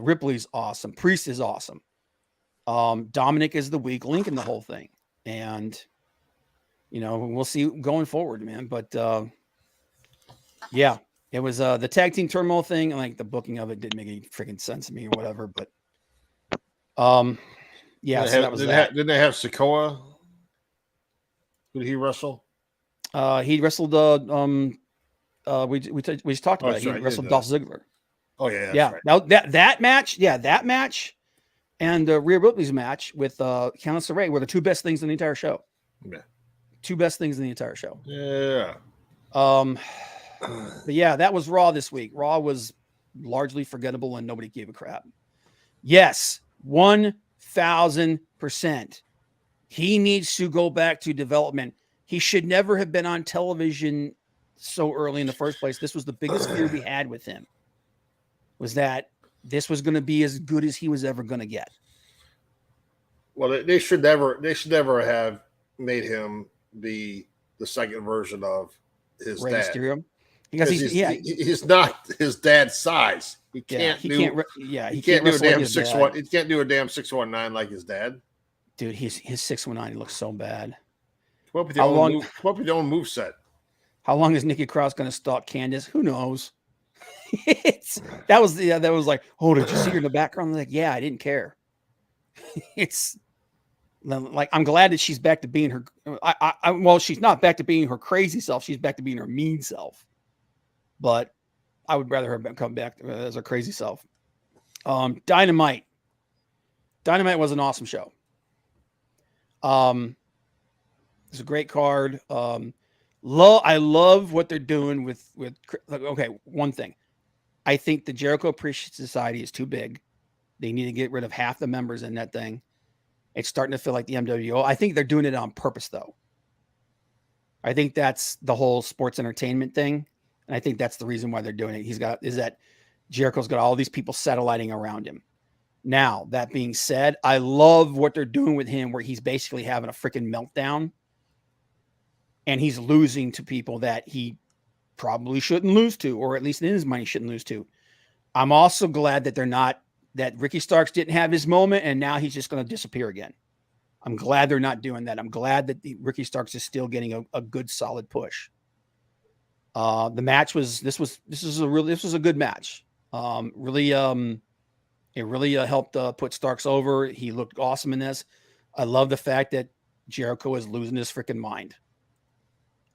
Ripley's awesome. Priest is awesome. Dominic is the weak link in the whole thing, and we'll see going forward, man. But yeah, it was the tag team turmoil thing, and like the booking of it didn't make any freaking sense to me or whatever. But yeah, so that was that. Didn't they have Sikoa? Who did he wrestle? He wrestled. We just talked about it. He wrestled Dolph Ziggler. Oh yeah, yeah. Right. Now that match, and Rhea Ripley's match with Candice LeRae were the two best things in the entire show. Yeah. Two best things in the entire show. Yeah. But yeah, that was Raw this week. Raw was largely forgettable and nobody gave a crap. Yes, 1,000%. He needs to go back to development. He should never have been on television so early in the first place. This was the biggest fear we had with him, was that this was going to be as good as he was ever going to get. Well, they should never have made him be the second version of his Rey dad. Mysterio. Because he's not his dad's size. He can't do a damn 6'1". He can't do a damn 619 like his dad. Dude, his 619 looks so bad. Come up with your own moveset. How long is Nikki Cross going to stalk Candice? Who knows? That was like, oh, did you see her in the background? I'm like, yeah, I didn't care. It's like, I'm glad that she's back to being her. Well, she's not back to being her crazy self. She's back to being her mean self. But I would rather her come back as her crazy self. Dynamite was an awesome show. It's a great card. I love what they're doing with. Okay, one thing. I think the Jericho Appreciation Society is too big. They need to get rid of half the members in that thing. It's starting to feel like the MWO. I think they're doing it on purpose, though. I think that's the whole sports entertainment thing, and I think that's the reason why they're doing it. Is that Jericho's got all these people satelliting around him. Now, that being said, I love what they're doing with him, where he's basically having a freaking meltdown, and he's losing to people that he probably shouldn't lose to, or at least in his mind, he shouldn't lose to. I'm also glad that that Ricky Starks didn't have his moment, and now he's just going to disappear again. I'm glad they're not doing that. I'm glad that Ricky Starks is still getting a good, solid push. The match was a good match. It really helped put Starks over. He looked awesome in this. I love the fact that Jericho is losing his freaking mind.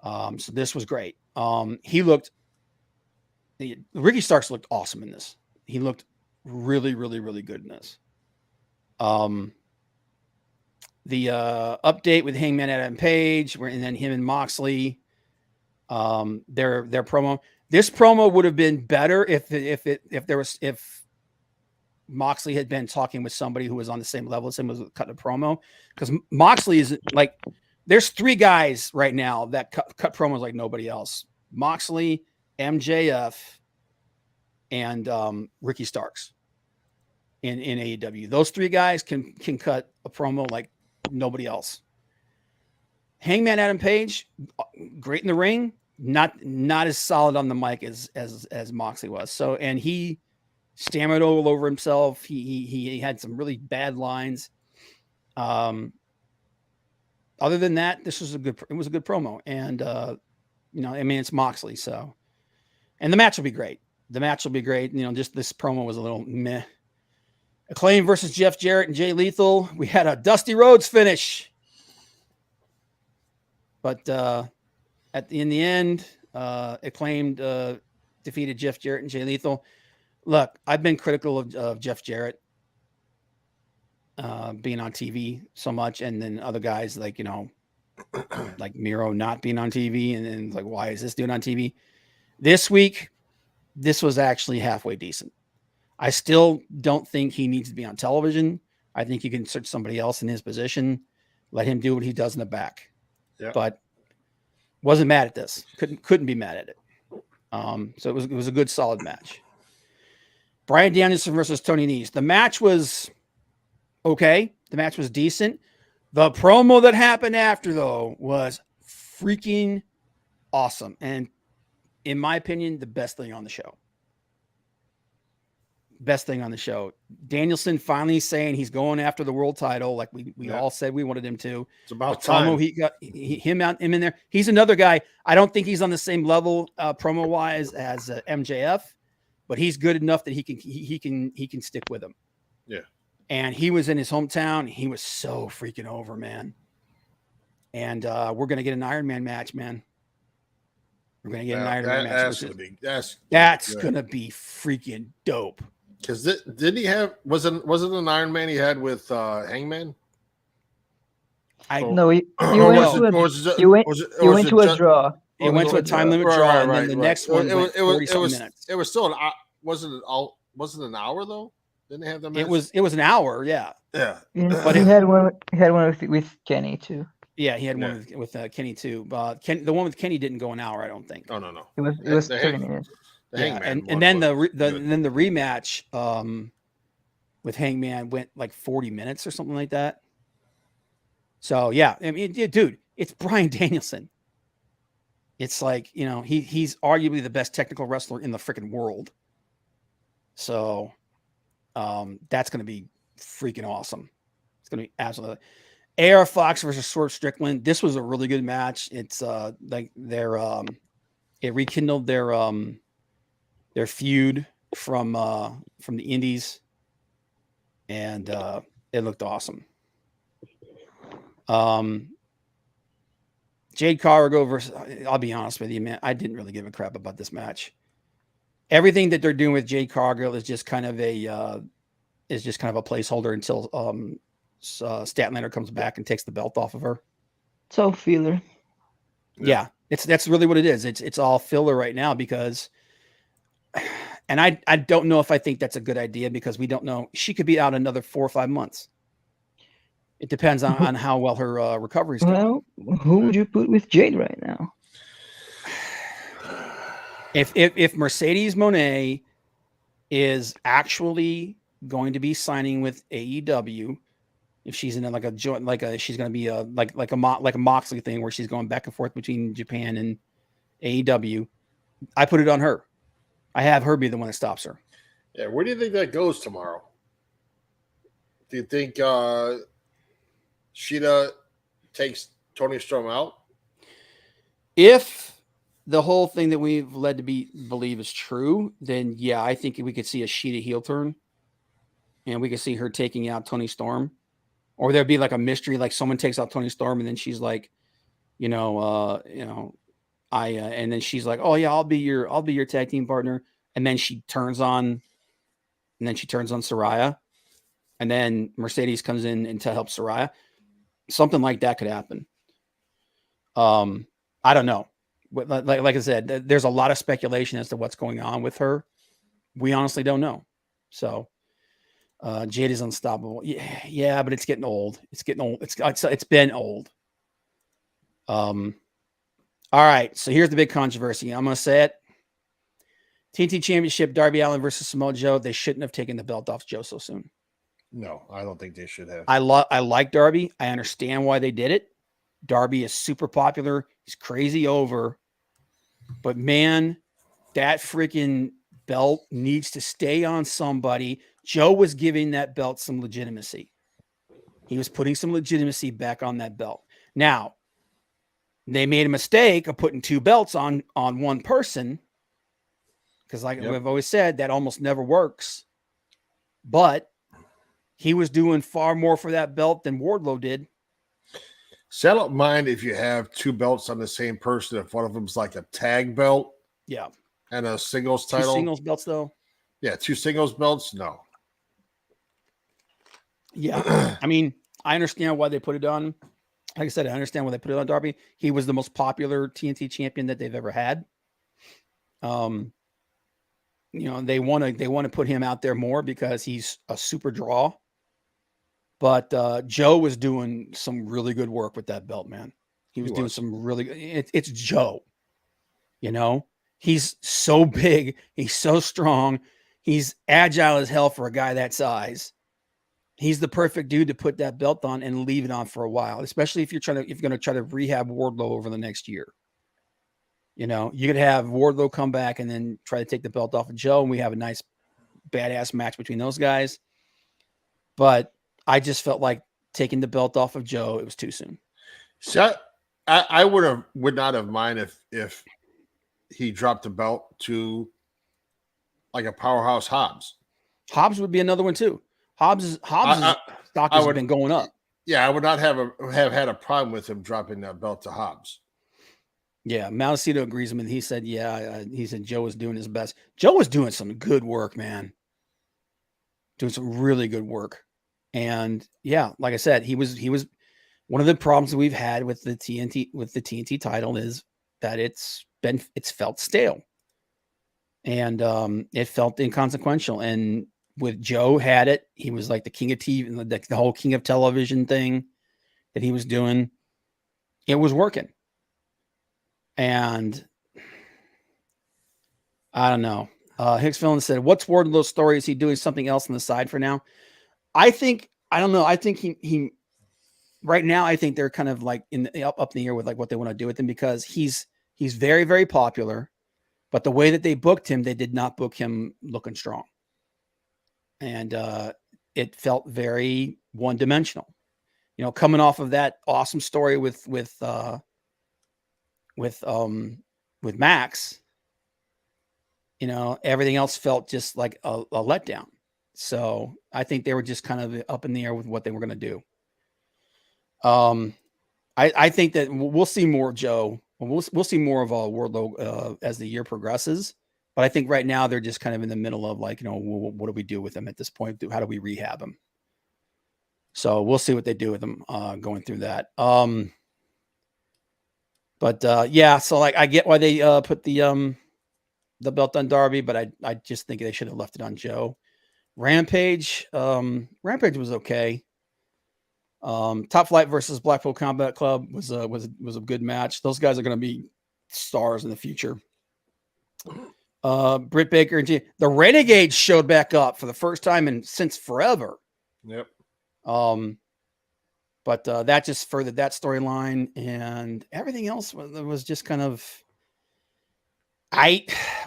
So this was great. Ricky Starks looked awesome in this. He looked really, really, really good in this. The update with Hangman Adam Page, and then him and Moxley, their promo. This promo would have been better if Moxley had been talking with somebody who was on the same level as him, was cutting a promo, because Moxley is like, there's three guys right now that cut promos like nobody else: Moxley, MJF, and Ricky Starks in AEW. Those three guys can cut a promo like nobody else. Hangman Adam Page, great in the ring, not as solid on the mic as Moxley was. So, and he stammered all over himself. He had some really bad lines. Other than that, it was a good promo. And it's Moxley, so, and the match will be great. Just this promo was a little meh. Acclaim versus Jeff Jarrett and Jay Lethal. We had a Dusty Rhodes finish, but in the end, Acclaim defeated Jeff Jarrett and Jay Lethal. Look, I've been critical of Jeff Jarrett being on TV so much, and then other guys like Miro not being on TV, and then like, why is this dude on TV? This week, this was actually halfway decent. I still don't think he needs to be on television. I think you can search somebody else in his position, let him do what he does in the back. Yeah. But Wasn't mad at this. Couldn't be mad at it. So it was a good solid match. Bryan Danielson versus Tony Nese. The match was okay. The match was decent. The promo that happened after, though, was freaking awesome. And in my opinion, the best thing on the show. Best thing on the show. Danielson finally saying he's going after the world title, like we all said we wanted him to. It's about the promo time. he got him in there. He's another guy. I don't think he's on the same level promo wise as MJF, but he's good enough that he can stick with him. Yeah. And he was in his hometown. He was so freaking over, man. And we're gonna get an Iron Man match, man. We're gonna get an Iron Man match. That's gonna be freaking dope. Because didn't he have wasn't an Iron Man he had with Hangman? No, he went to a draw. He went to a time limit draw, and then the next one it was minutes. It was still wasn't an hour though? Didn't they have them? It was an hour, yeah. Yeah. But he had one with Kenny too. Yeah, he had one with Kenny too. The one with Kenny didn't go an hour, I don't think. Oh no. It was 30 minutes. Yeah, and then the rematch with Hangman went like 40 minutes or something like that. So yeah, I mean, dude, it's Bryan Danielson. It's like, he's arguably the best technical wrestler in the freaking world. So that's going to be freaking awesome. It's going to be absolutely. AR Fox versus Swerve Strickland. This was a really good match. It's like it rekindled their feud from the Indies, and it looked awesome. Jade Cargill versus, I'll be honest with you, man, I didn't really give a crap about this match. Everything that they're doing with Jade Cargill is just kind of a placeholder until Statlander comes back and takes the belt off of her. It's all filler. Yeah, that's really what it is. It's all filler right now because, and I don't know if I think that's a good idea because we don't know. She could be out another 4 or 5 months. It depends on how well her recovery's going. Well, who would you put with Jade right now? If Mercedes Moné is actually going to be signing with AEW, if she's in like a joint, she's going to be like a Moxley thing where she's going back and forth between Japan and AEW, I put it on her. I have her be the one that stops her. Yeah, where do you think that goes tomorrow? Do you think Shida takes Tony Storm out? If the whole thing that we've led to believe is true, then yeah, I think we could see a Shida heel turn, and we could see her taking out Tony Storm, or there'd be like a mystery, like someone takes out Tony Storm, and then she's like, and then she's like, oh yeah, I'll be your tag team partner, and then she turns on Saraya, and then Mercedes comes in and to help Saraya. Something like that could happen. I don't know. Like I said, there's a lot of speculation as to what's going on with her. We honestly don't know. So Jade is unstoppable. Yeah, but it's getting old. It's been old. All right. So here's the big controversy. I'm going to say it. TNT Championship, Darby Allin versus Samoa Joe. They shouldn't have taken the belt off Joe so soon. No, I don't think they should have. I like Darby. I understand why they did it. Darby is super popular. He's crazy over. But man, that freaking belt needs to stay on somebody. Joe was giving that belt some legitimacy. He was putting some legitimacy back on that belt. Now, they made a mistake of putting 2 belts on one person. Because we've always said, that almost never works. But he was doing far more for that belt than Wardlow did. So I don't mind if you have 2 belts on the same person if one of them's like a tag belt. Yeah. And a singles title. 2 singles belts, though? Yeah, 2 singles belts? No. Yeah. I mean, I understand why they put it on. Like I said, I understand why they put it on Darby. He was the most popular TNT champion that they've ever had. They want to put him out there more because he's a super draw. But Joe was doing some really good work with that belt, man. He was doing some really good. It's Joe. You know, he's so big. He's so strong. He's agile as hell for a guy that size. He's the perfect dude to put that belt on and leave it on for a while, especially if you're going to try to rehab Wardlow over the next year. You know, you could have Wardlow come back and then try to take the belt off of Joe, and we have a nice badass match between those guys. But I just felt like taking the belt off of Joe, it was too soon. So I would not have minded if he dropped the belt to like a powerhouse Hobbs. Hobbs would be another one too. Hobbs' stock has been going up. Yeah, I would not have had a problem with him dropping that belt to Hobbs. Yeah, Malicito agrees with him. He said, he said Joe was doing his best. Joe was doing some good work, man. Doing some really good work. And yeah, like I said, he was one of the problems that we've had with the TNT title is that it's felt stale. And it felt inconsequential. And with Joe had it, he was like the king of TV, the whole king of television thing that he was doing. It was working. And I don't know. Hicks Villain said, what's Wardlow's story? Is he doing something else on the side for now? I don't know. I think he right now, I think they're kind of like up in the air with like what they want to do with him because he's very, very popular. But the way that they booked him, they did not book him looking strong. And it felt very one-dimensional. You know, coming off of that awesome story with Max, you know, everything else felt just like a letdown. So I think they were just kind of up in the air with what they were going to do. I think that we'll see more of Joe. We'll see more of Wardlow as the year progresses. But I think right now they're just kind of in the middle of like, you know, what do we do with him at this point? How do we rehab him? So we'll see what they do with him going through that. Yeah, so like I get why they put the belt on Darby, but I just think they should have left it on Joe. Rampage was okay. Top Flight versus Blackpool Combat Club was a good match. Those guys are going to be stars in the future. Britt Baker and the Renegades showed back up for the first time since forever. Yep. But that just furthered that storyline, and everything else was just kind of.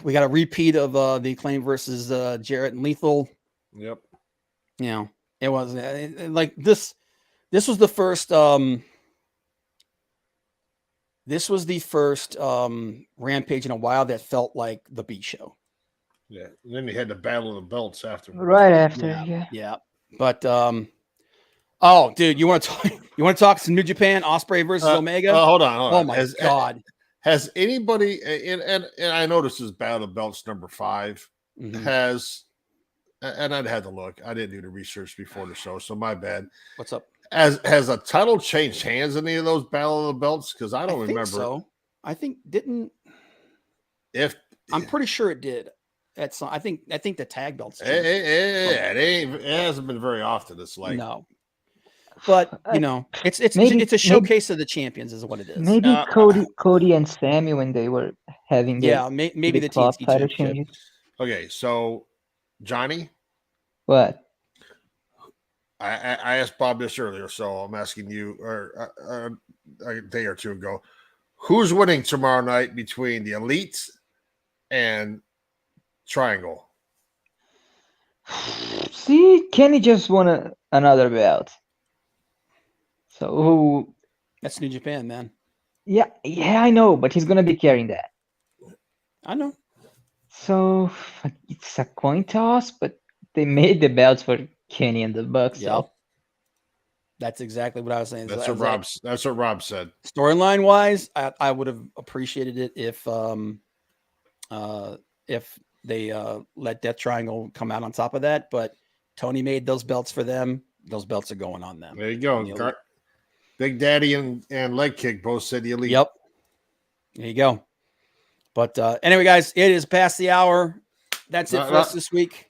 We got a repeat of the Acclaim versus Jarrett and Lethal. Yep. You know, it was like this. This was the first. This was the first Rampage in a while that felt like the B show. Yeah. And then they had the Battle of the Belts after. Right after, yeah. But oh, dude, you want to talk some New Japan, Ospreay versus Omega? Hold on. Oh my God. Has anybody and I know this is Battle of the Belts number 5 has, and I'd had to look. I didn't do the research before the show, so my bad. What's up? Has a title changed hands in any of those Battle of the Belts? Because I don't remember. So I think didn't. If I'm pretty sure it did. I think the tag belts. It hasn't been very often. It's like no. But you know, it's a showcase of the champions, is what it is. Maybe Cody and Sammy when they were having maybe the TNT title championship. changes. Okay, so Johnny, what? I asked Bob this earlier, so I'm asking you, or a day or two ago, who's winning tomorrow night between the Elite and Triangle? See, Kenny just won another belt. So that's New Japan, man. Yeah, I know, but he's gonna be carrying that. I know. So it's a coin toss, but they made the belts for Kenny and the Bucks. Yeah, so. That's exactly what I was saying. That's what Rob said. Storyline wise, I would have appreciated it if they let Death Triangle come out on top of that. But Tony made those belts for them. Those belts are going on them. There you go. Big Daddy and Leg Kick both said the Elite. Yep. There you go. But anyway, guys, it is past the hour. That's it for us this week.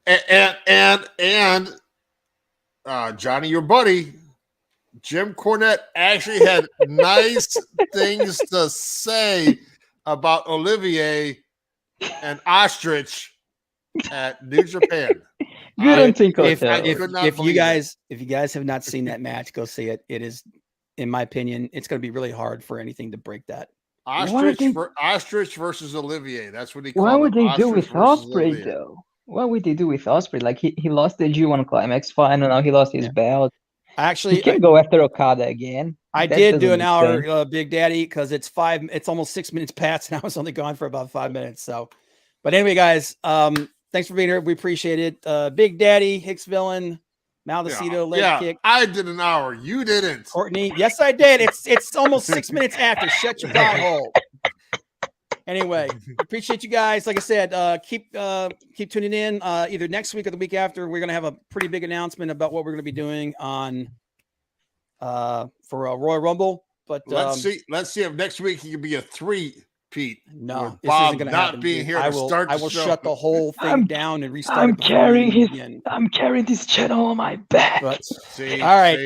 And Johnny, your buddy, Jim Cornette actually had nice things to say about Olivier and Ostrich at New Japan. Good on Tinko If Toes. you guys have not seen that match, go see it. It is, in my opinion, it's going to be really hard for anything to break that. Ostrich versus Olivier. That's what he called. What would they do Ostrich with versus Osprey Olivier. though? What would they do with Osprey? Like he lost the G1 Climax final, now he lost his belt. Actually, He can go after Okada again. I That did do doesn't an make hour, sense. Big Daddy, because it's almost 6 minutes past, and I was only gone for about 5 minutes. So, but anyway, guys, thanks for being here. We appreciate it. Big Daddy, Hicks Villain, Maldacito, Leg Kick. I did an hour. You didn't. Courtney, yes, I did. It's almost 6 minutes after. Shut your pie hole. Anyway, appreciate you guys. Like I said, keep tuning in. Either next week or the week after, we're gonna have a pretty big announcement about what we're gonna be doing on for Royal Rumble. But let's see if next week he can be a 3-peat. No, this Bob isn't gonna not happen. being Dude. here I to will start the show. shut the whole thing down and restart. I'm it before carrying we his. begin. I'm carrying this channel on my back. But See, all right.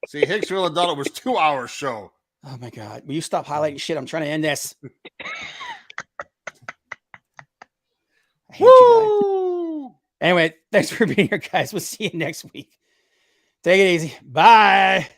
See, Hicksville and Donald was 2 hours show. Oh my God, will you stop highlighting shit? I'm trying to end this. I hate you guys. Anyway, thanks for being here, guys. We'll see you next week. Take it easy. Bye.